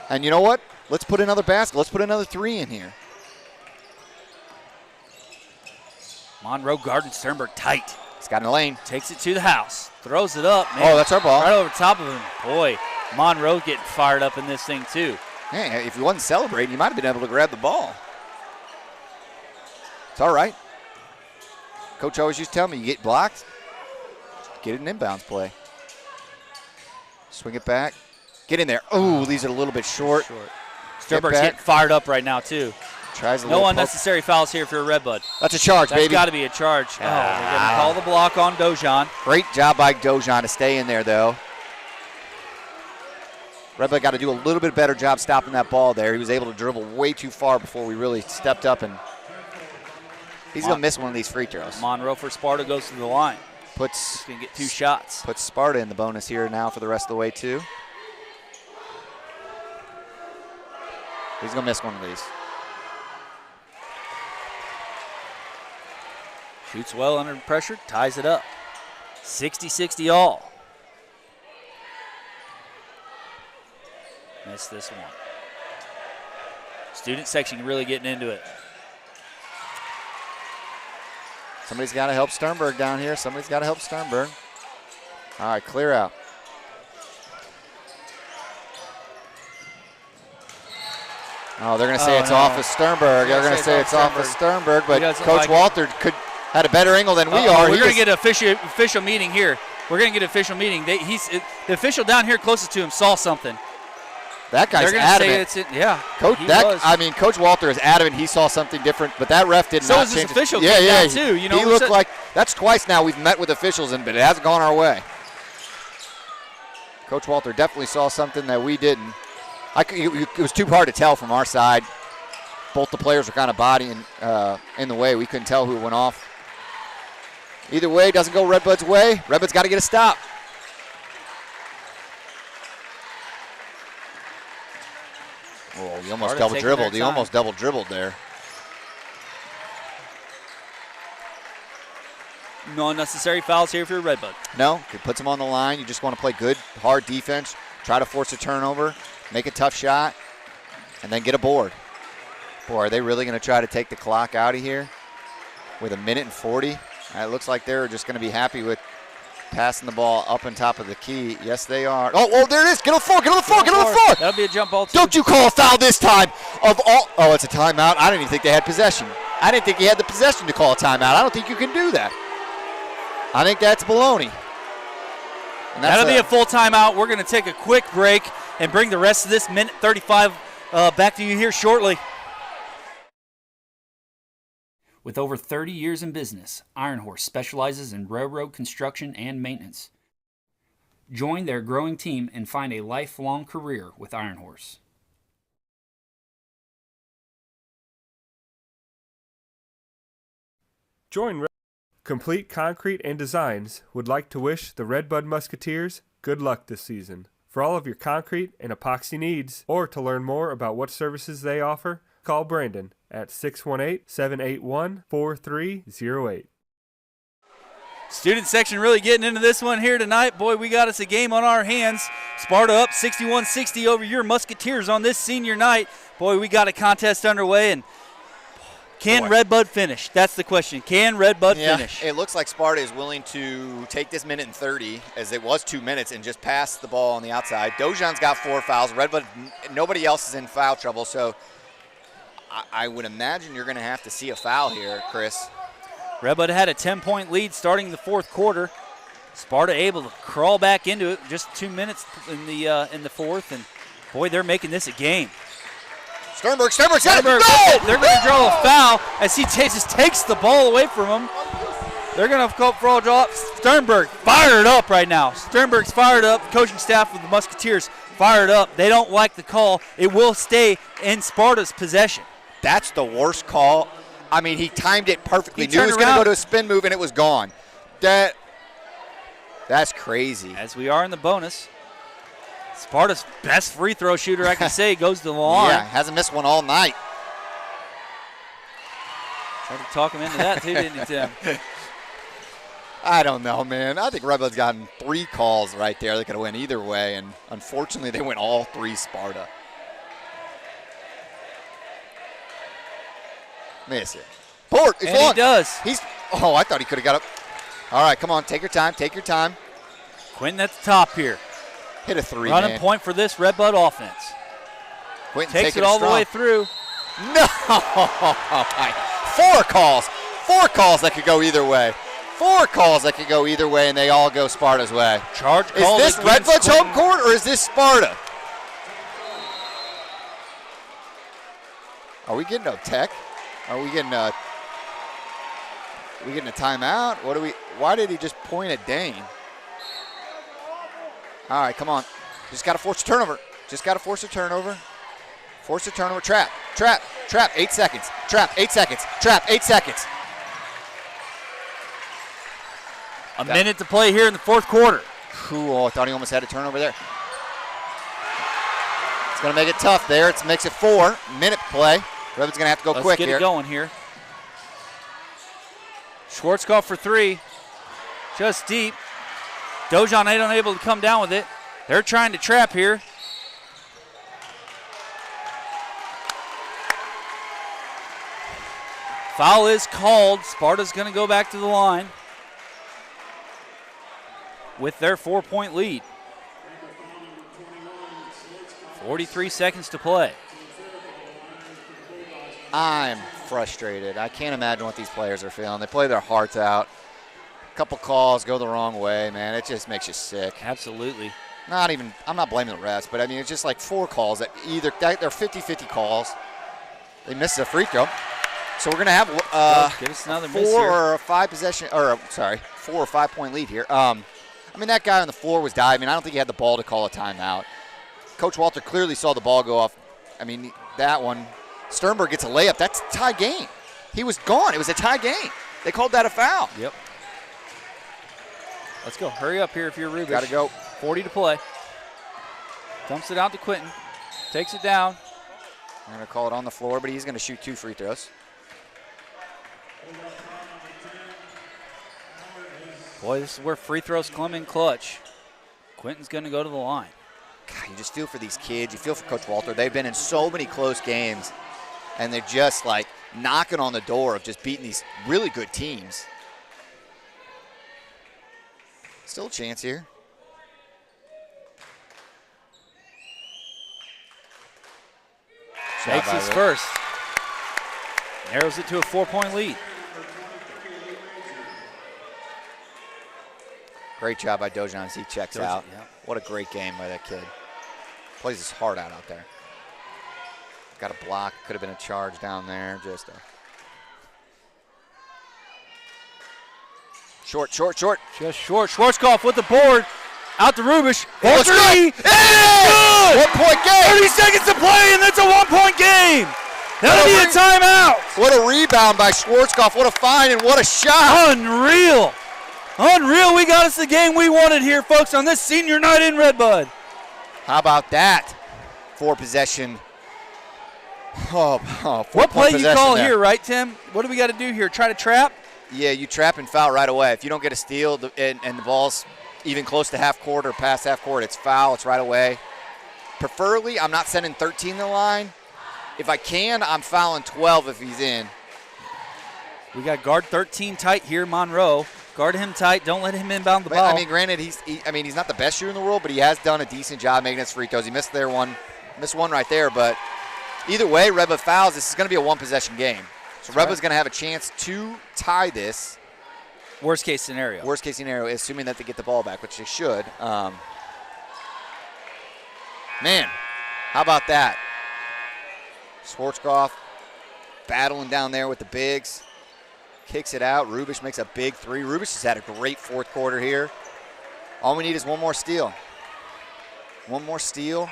And you know what? Let's put another basket. Let's put another 3 in here. Monroe guarding Sternberg tight. He's got in the lane. Takes it to the house. Throws it up. Man, oh, that's our ball. Right over top of him. Boy, Monroe getting fired up in this thing too. Hey, if he wasn't celebrating, he might have been able to grab the ball. It's all right. Coach always used to tell me, you get blocked, get an inbounds play. Swing it back. Get in there. Oh, these are a little bit short. Sternberg's getting fired up right now too. Tries a no unnecessary fouls here for Redbud. That's a charge, baby. That's got to be a charge. They're going to call the block on Dojan. Great job by Dojan to stay in there, though. Redbud got to do a little bit better job stopping that ball there. He was able to dribble way too far before we really stepped up, and he's going to miss one of these free throws. Monroe for Sparta goes to the line. He's going to get 2 shots. Puts Sparta in the bonus here now for the rest of the way, too. He's going to miss one of these. Shoots well under pressure, ties it up. 60-60 all. Missed this one. Student section really getting into it. Somebody's got to help Sternberg down here. Somebody's got to help Sternberg. All right, clear out. Oh, they're going to say it's off of Sternberg. They're going to say it's off of Sternberg, but Coach Walter had a better angle than we are. We're going to get an official meeting here. We're going to get an official meeting. The official down here closest to him saw something. That guy's adamant. Coach Walter is adamant he saw something different, but that ref did not change. So is this official down too. You know, he looked like that's twice now we've met with officials, but it hasn't gone our way. Coach Walter definitely saw something that we didn't. It was too hard to tell from our side. Both the players were kind of bodying in the way. We couldn't tell who went off. Either way, doesn't go Redbud's way. Redbud's got to get a stop. Oh, he almost double dribbled. He almost double dribbled there. No unnecessary fouls here for Redbud. No, it puts him on the line. You just want to play good, hard defense. Try to force a turnover, make a tough shot, and then get a board. Boy, are they really going to try to take the clock out of here with 1:40? It looks like they're just going to be happy with passing the ball up on top of the key. Yes, they are. Oh, there it is. Get on the floor. Get on the floor. Get on the floor. That'll be a jump ball, too. Don't you call a foul this time. Oh, it's a timeout. I didn't even think they had possession. I didn't think he had the possession to call a timeout. I don't think you can do that. I think that's baloney. That'll be a full timeout. We're going to take a quick break and bring the rest of this 1:35 back to you here shortly. With over 30 years in business, Iron Horse specializes in railroad construction and maintenance. Join their growing team and find a lifelong career with Iron Horse. Join Complete Concrete and Designs would like to wish the Red Bud Musketeers good luck this season. For all of your concrete and epoxy needs, or to learn more about what services they offer, call Brandon at 618-781-4308. Student section really getting into this one here tonight. Boy, we got us a game on our hands. Sparta up 61-60 over your Musketeers on this senior night. Boy, we got a contest underway, and can Redbud finish? That's the question. Can Redbud finish? It looks like Sparta is willing to take this 1:30, as it was 2 minutes, and just pass the ball on the outside. Dojan's got 4 fouls. Redbud, nobody else is in foul trouble, so I would imagine you're going to have to see a foul here, Chris. Redbud had a 10-point lead starting the fourth quarter. Sparta able to crawl back into it. Just 2 minutes in the fourth, and boy, they're making this a game. Sternberg, They're going to draw a foul as he just takes the ball away from him. They're going to go for a draw. Sternberg fired up right now. Sternberg's fired up. The coaching staff of the Musketeers fired up. They don't like the call. It will stay in Sparta's possession. That's the worst call I mean, he timed it perfectly. He Knew he was turned going to go around. to a spin move, and it was gone. That's crazy. As we are in the bonus, Sparta's best free throw shooter, I can say, goes to the line. Yeah, hasn't missed one all night. Tried to talk him into that too, didn't you, Tim? I don't know, man. I think Redbud's gotten 3 calls right there. They could have went either way, and unfortunately, they went all 3 Sparta. Miss it. Port, And he does. Oh, I thought he could have got up. All right, come on, take your time, take your time. Quentin at the top here. Hit a 3, Running man. point for this Redbud offense. Quentin Takes taking it all the strong. way through. No! 4 calls. 4 calls that could go either way. 4 calls that could go either way, and they all go Sparta's way. Charge Is called this against Redbud's home Quentin. court, or is this Sparta? Are we getting a tech? Are we getting a timeout? Why did he just point at Dane? All right, come on. Just got to force a turnover. Just got to force a turnover. Force a turnover. Trap. 8 seconds. Trap, 8 seconds. Trap, 8 seconds. A minute to play here in the fourth quarter. Cool. I thought he almost had a turnover there. It's going to make it tough there. It makes it 4. Minute play. Redbud's going to have to go Let's quick get here. it going here. Schwartzkopf for 3. Just deep. Dojan unable to come down with it. They're trying to trap here. Foul is called. Sparta's going to go back to the line with their 4-point lead. 43 seconds to play. I'm frustrated. I can't imagine what these players are feeling. They play their hearts out. A couple calls go the wrong way, man. It just makes you sick. Absolutely. I'm not blaming the refs, but I mean, it's just like 4 calls that they're 50-50 calls. They missed a free throw. So we're going to have give us another 4 miss here. or 5 possession, or 4 or 5 point lead here. I mean, that guy on the floor was diving. I don't think he had the ball to call a timeout. Coach Walter clearly saw the ball go off. I mean, that one. Sternberg gets a layup. That's a tie game. He was gone. It was a tie game. They called that a foul. Yep. Let's go. Hurry up here if you're Rubish. Got to go. 40 to play. Dumps it out to Quentin. Takes it down. I'm going to call it on the floor, but he's going to shoot 2 free throws. Boy, this is where free throws come in clutch. Quentin's going to go to the line. God, you just feel for these kids. You feel for Coach Walter. They've been in so many close games, and they're just like knocking on the door of just beating these really good teams. Still a chance here. Makes his first. Narrows it to a 4-point lead. Great job by Dojan as he checks out. Yeah. What a great game by that kid. Plays his heart out there. Got a block. Could have been a charge down there. Just a short. Just short. Schwarzkopf with the board. Out to Rubish. Oh, it's three. good. Good. 1 point game. 30 seconds to play, and that's a 1-point game. That'll be a timeout. What a rebound by Schwarzkopf. What a find and what a shot. Unreal. We got us the game we wanted here, folks, on this senior night in Redbud. How about that? 4 possession. What play you call here, right, Tim? What do we got to do here? Try to trap? Yeah, you trap and foul right away. If you don't get a steal and the ball's even close to half court or past half court, it's foul. It's right away. Preferably, I'm not sending 13 to the line. If I can, I'm fouling 12 if he's in. We got guard 13 tight here, Monroe. Guard him tight. Don't let him inbound the ball. I mean, granted, he's not the best shooter in the world, but he has done a decent job making his free throws. He missed one right there, but either way, Redbud fouls. This is going to be a 1-possession game. So Redbud's going to have a chance to tie this. Worst case scenario. Worst case scenario, assuming that they get the ball back, which they should. Man, how about that? Schwarzkopf battling down there with the bigs. Kicks it out. Rubish makes a big 3. Rubish has had a great fourth quarter here. All we need is one more steal. One more steal.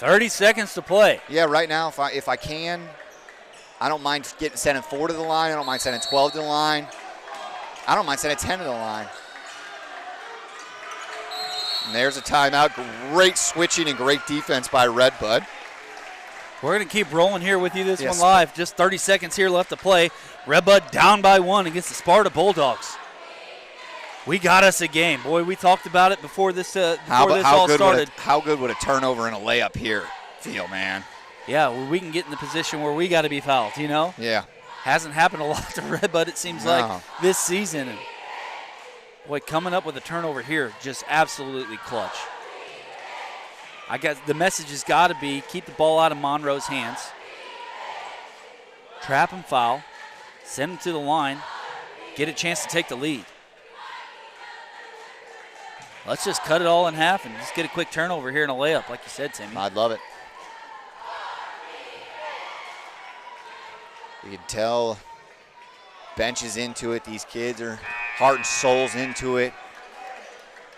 30 seconds to play. Yeah, right now, if I can, I don't mind sending 4 to the line. I don't mind sending 12 to the line. I don't mind sending 10 to the line. And there's a timeout. Great switching and great defense by Redbud. We're going to keep rolling here with you this one live. Just 30 seconds here left to play. Redbud down by 1 against the Sparta Bulldogs. We got us a game. Boy, we talked about it before this all started. How good would a turnover and a layup here feel, man? Yeah, well, we can get in the position where we got to be fouled, you know? Yeah. Hasn't happened a lot to Redbud, it seems like, this season. And boy, coming up with a turnover here, just absolutely clutch. The message has got to be keep the ball out of Monroe's hands. Trap and foul. Send him to the line. Get a chance to take the lead. Let's just cut it all in half and just get a quick turnover here and a layup, like you said, Timmy. I'd love it. You can tell bench is into it. These kids are heart and souls into it.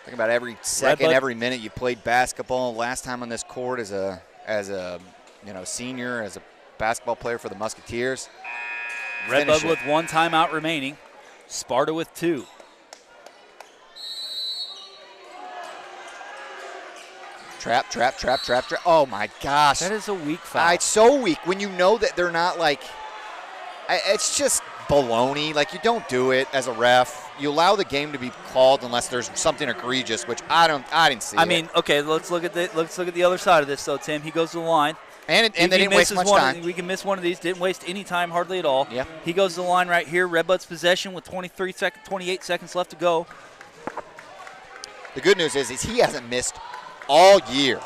Think about every second, every minute you played basketball. Last time on this court as a senior, as a basketball player for the Musketeers. Redbud with 1 timeout remaining. Sparta with 2. Trap. Oh, my gosh. That is a weak foul. It's so weak when you know that they're not like – it's just baloney. Like, you don't do it as a ref. You allow the game to be called unless there's something egregious, which I didn't see. I mean, okay, let's look at the other side of this, though, Tim. He goes to the line. And they didn't waste much time. We can miss one of these. Didn't waste any time hardly at all. Yeah. He goes to the line right here. Redbud's possession with 28 seconds left to go. The good news is he hasn't missed all year.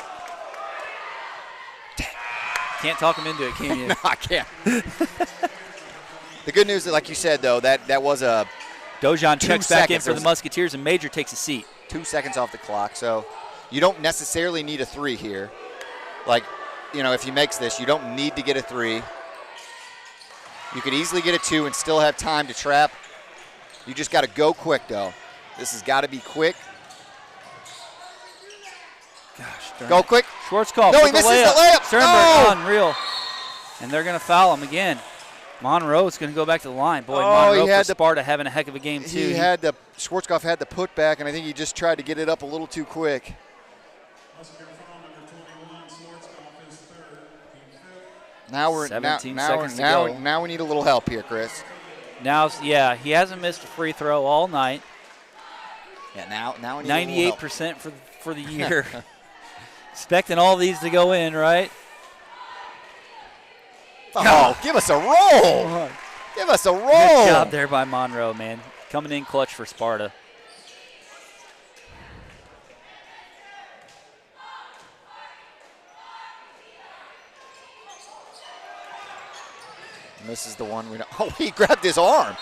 Can't talk him into it, can you? No, I can't. The good news is, like you said, though, that was a Dojan checks back in for the Musketeers, and Major takes a seat. 2 seconds off the clock, so you don't necessarily need a 3 here. Like, if he makes this, you don't need to get a 3. You could easily get a 2 and still have time to trap. You just got to go quick, though. This has got to be quick. Gosh, go quick. Schwarzkopf. No, he misses the layup. Sternberg, unreal. And they're going to foul him again. Monroe's going to go back to the line. Boy, Monroe for Sparta having a heck of a game, too. Schwarzkopf had the putback, and I think he just tried to get it up a little too quick. Now we're 17 seconds to go. Now we need a little help here, Chris. Now, yeah, he hasn't missed a free throw all night. Yeah, now we need 98% for the year. Expecting all these to go in, right? Oh, give us a roll. Give us a roll. Good job there by Monroe, man. Coming in clutch for Sparta. And this is the one we don't. Oh, he grabbed his arm.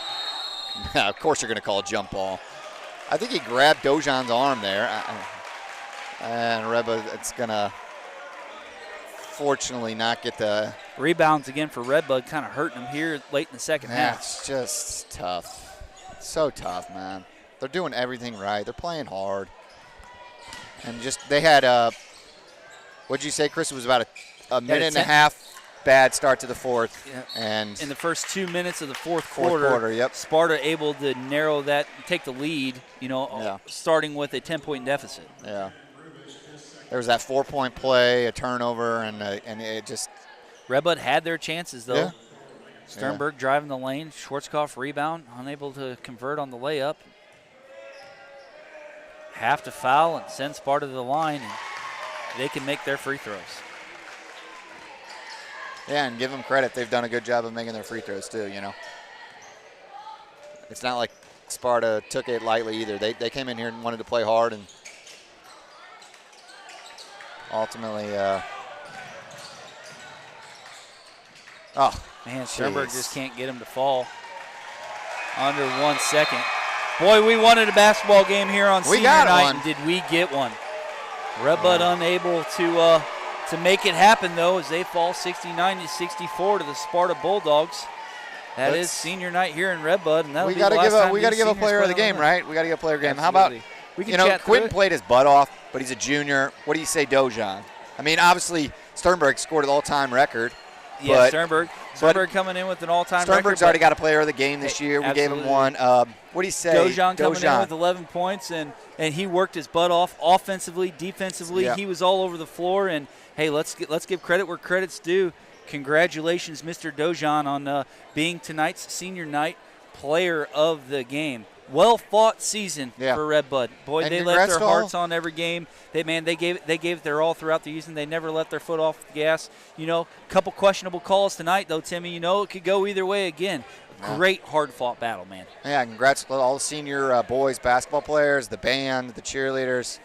Yeah, of course you're going to call a jump ball. I think he grabbed Dojan's arm there. And Redbud, it's going to fortunately not get the rebounds again for Redbud, kind of hurting him here late in the second half. It's just tough. So tough, man. They're doing everything right. They're playing hard. And they had what'd you say, Chris? It was about a minute and a half bad start to the fourth. Yeah. And in the first 2 minutes of the fourth quarter, yep. Sparta able to narrow that, take the lead, starting with a 10-point deficit. Yeah. There was that 4-point play, a turnover, and it just. Redbud had their chances, though. Yeah. Sternberg driving the lane. Schwarzkopf rebound, unable to convert on the layup. Have to foul and send Sparta to the line, and they can make their free throws. Yeah, and give them credit. They've done a good job of making their free throws, too, It's not like Sparta took it lightly either. They came in here and wanted to play hard, and ultimately, man, Sternberg just can't get him to fall. Under 1 second. Boy, we wanted a basketball game here on senior night, and did we get one? Redbud unable to make it happen, though, as they fall 69-64 to the Sparta Bulldogs. That is senior night here in Redbud, and that'll be the last time we got to give a player of the game, right? We got to give a player of the game. How about we can chat Quentin played his butt off, but he's a junior. What do you say, Dojan? I mean, obviously Sternberg scored an all-time record. Yeah, but, Sternberg coming in with an all-time record. Sternberg's already got a player of the game this year. We gave him one. What do you say? Dojan coming in with 11 points, and he worked his butt off offensively, defensively. Yeah. He was all over the floor, and, hey, let's give credit where credit's due. Congratulations, Mr. Dojan, on being tonight's senior night player of the game. Well-fought season for Redbud. Boy, and they left their hearts on every game. They gave it their all throughout the season. They never let their foot off the gas. You know, a couple questionable calls tonight, though, Timmy. You know, it could go either way again. Great, hard-fought battle, man. Yeah, congrats to all the senior boys basketball players, the band, the cheerleaders.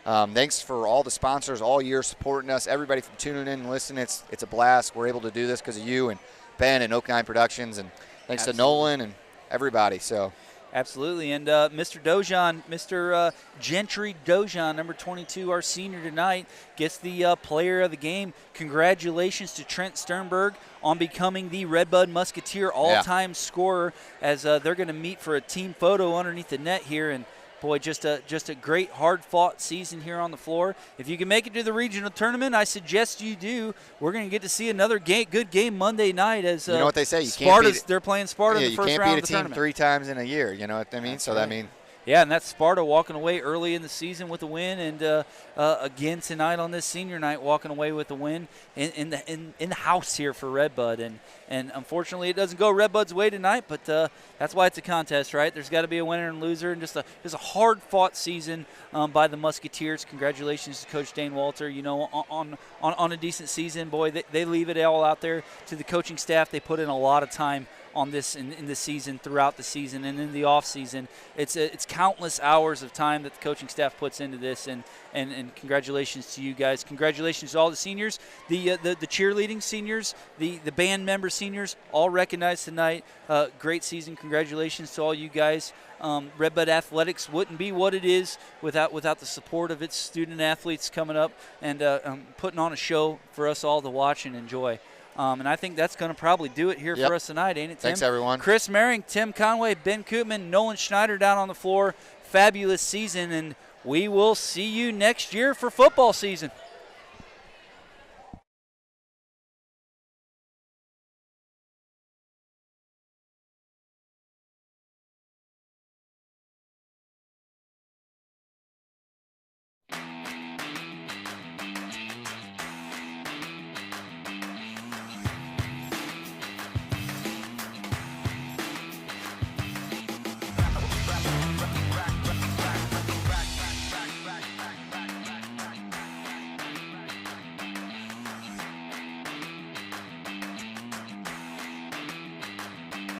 Thanks for all the sponsors all year supporting us, everybody from tuning in and listening. It's a blast. We're able to do this because of you and Ben and Oak Nine Productions, and thanks to Nolan and everybody. So. Absolutely, and Mr. Dojan, Mr. Gentry Dojan, number 22, our senior tonight, gets the player of the game. Congratulations to Trent Sternberg on becoming the Redbud Musketeer all-time scorer, as they're going to meet for a team photo underneath the net here. And boy, just a great, hard-fought season here on the floor. If you can make it to the regional tournament, I suggest you do. We're going to get to see another good game Monday night, as you know what they say, they're playing Sparta in the first round of the tournament. You can't beat a team 3 times in a year. You know what I mean? That's so right. that means. Yeah, and that's Sparta walking away early in the season with a win, and again tonight on this senior night walking away with a win in the house here for Redbud. And unfortunately it doesn't go Redbud's way tonight, but that's why it's a contest, right? There's got to be a winner and loser, and just a hard-fought season by the Musketeers. Congratulations to Coach Dane Walter. You know, on a decent season, boy, they leave it all out there to the coaching staff. They put in a lot of time on this in the season, throughout the season, and in the off season. It's countless hours of time that the coaching staff puts into this, and congratulations to you guys. Congratulations to all the seniors, the cheerleading seniors, the band member seniors, all recognized tonight. Great season. Congratulations to all you guys. Redbud Athletics wouldn't be what it is without the support of its student athletes coming up and putting on a show for us all to watch and enjoy. And I think that's going to probably do it here for us tonight, ain't it, Tim? Thanks, everyone. Chris Merring, Tim Conway, Ben Koopman, Nolan Schneider down on the floor. Fabulous season, and we will see you next year for football season.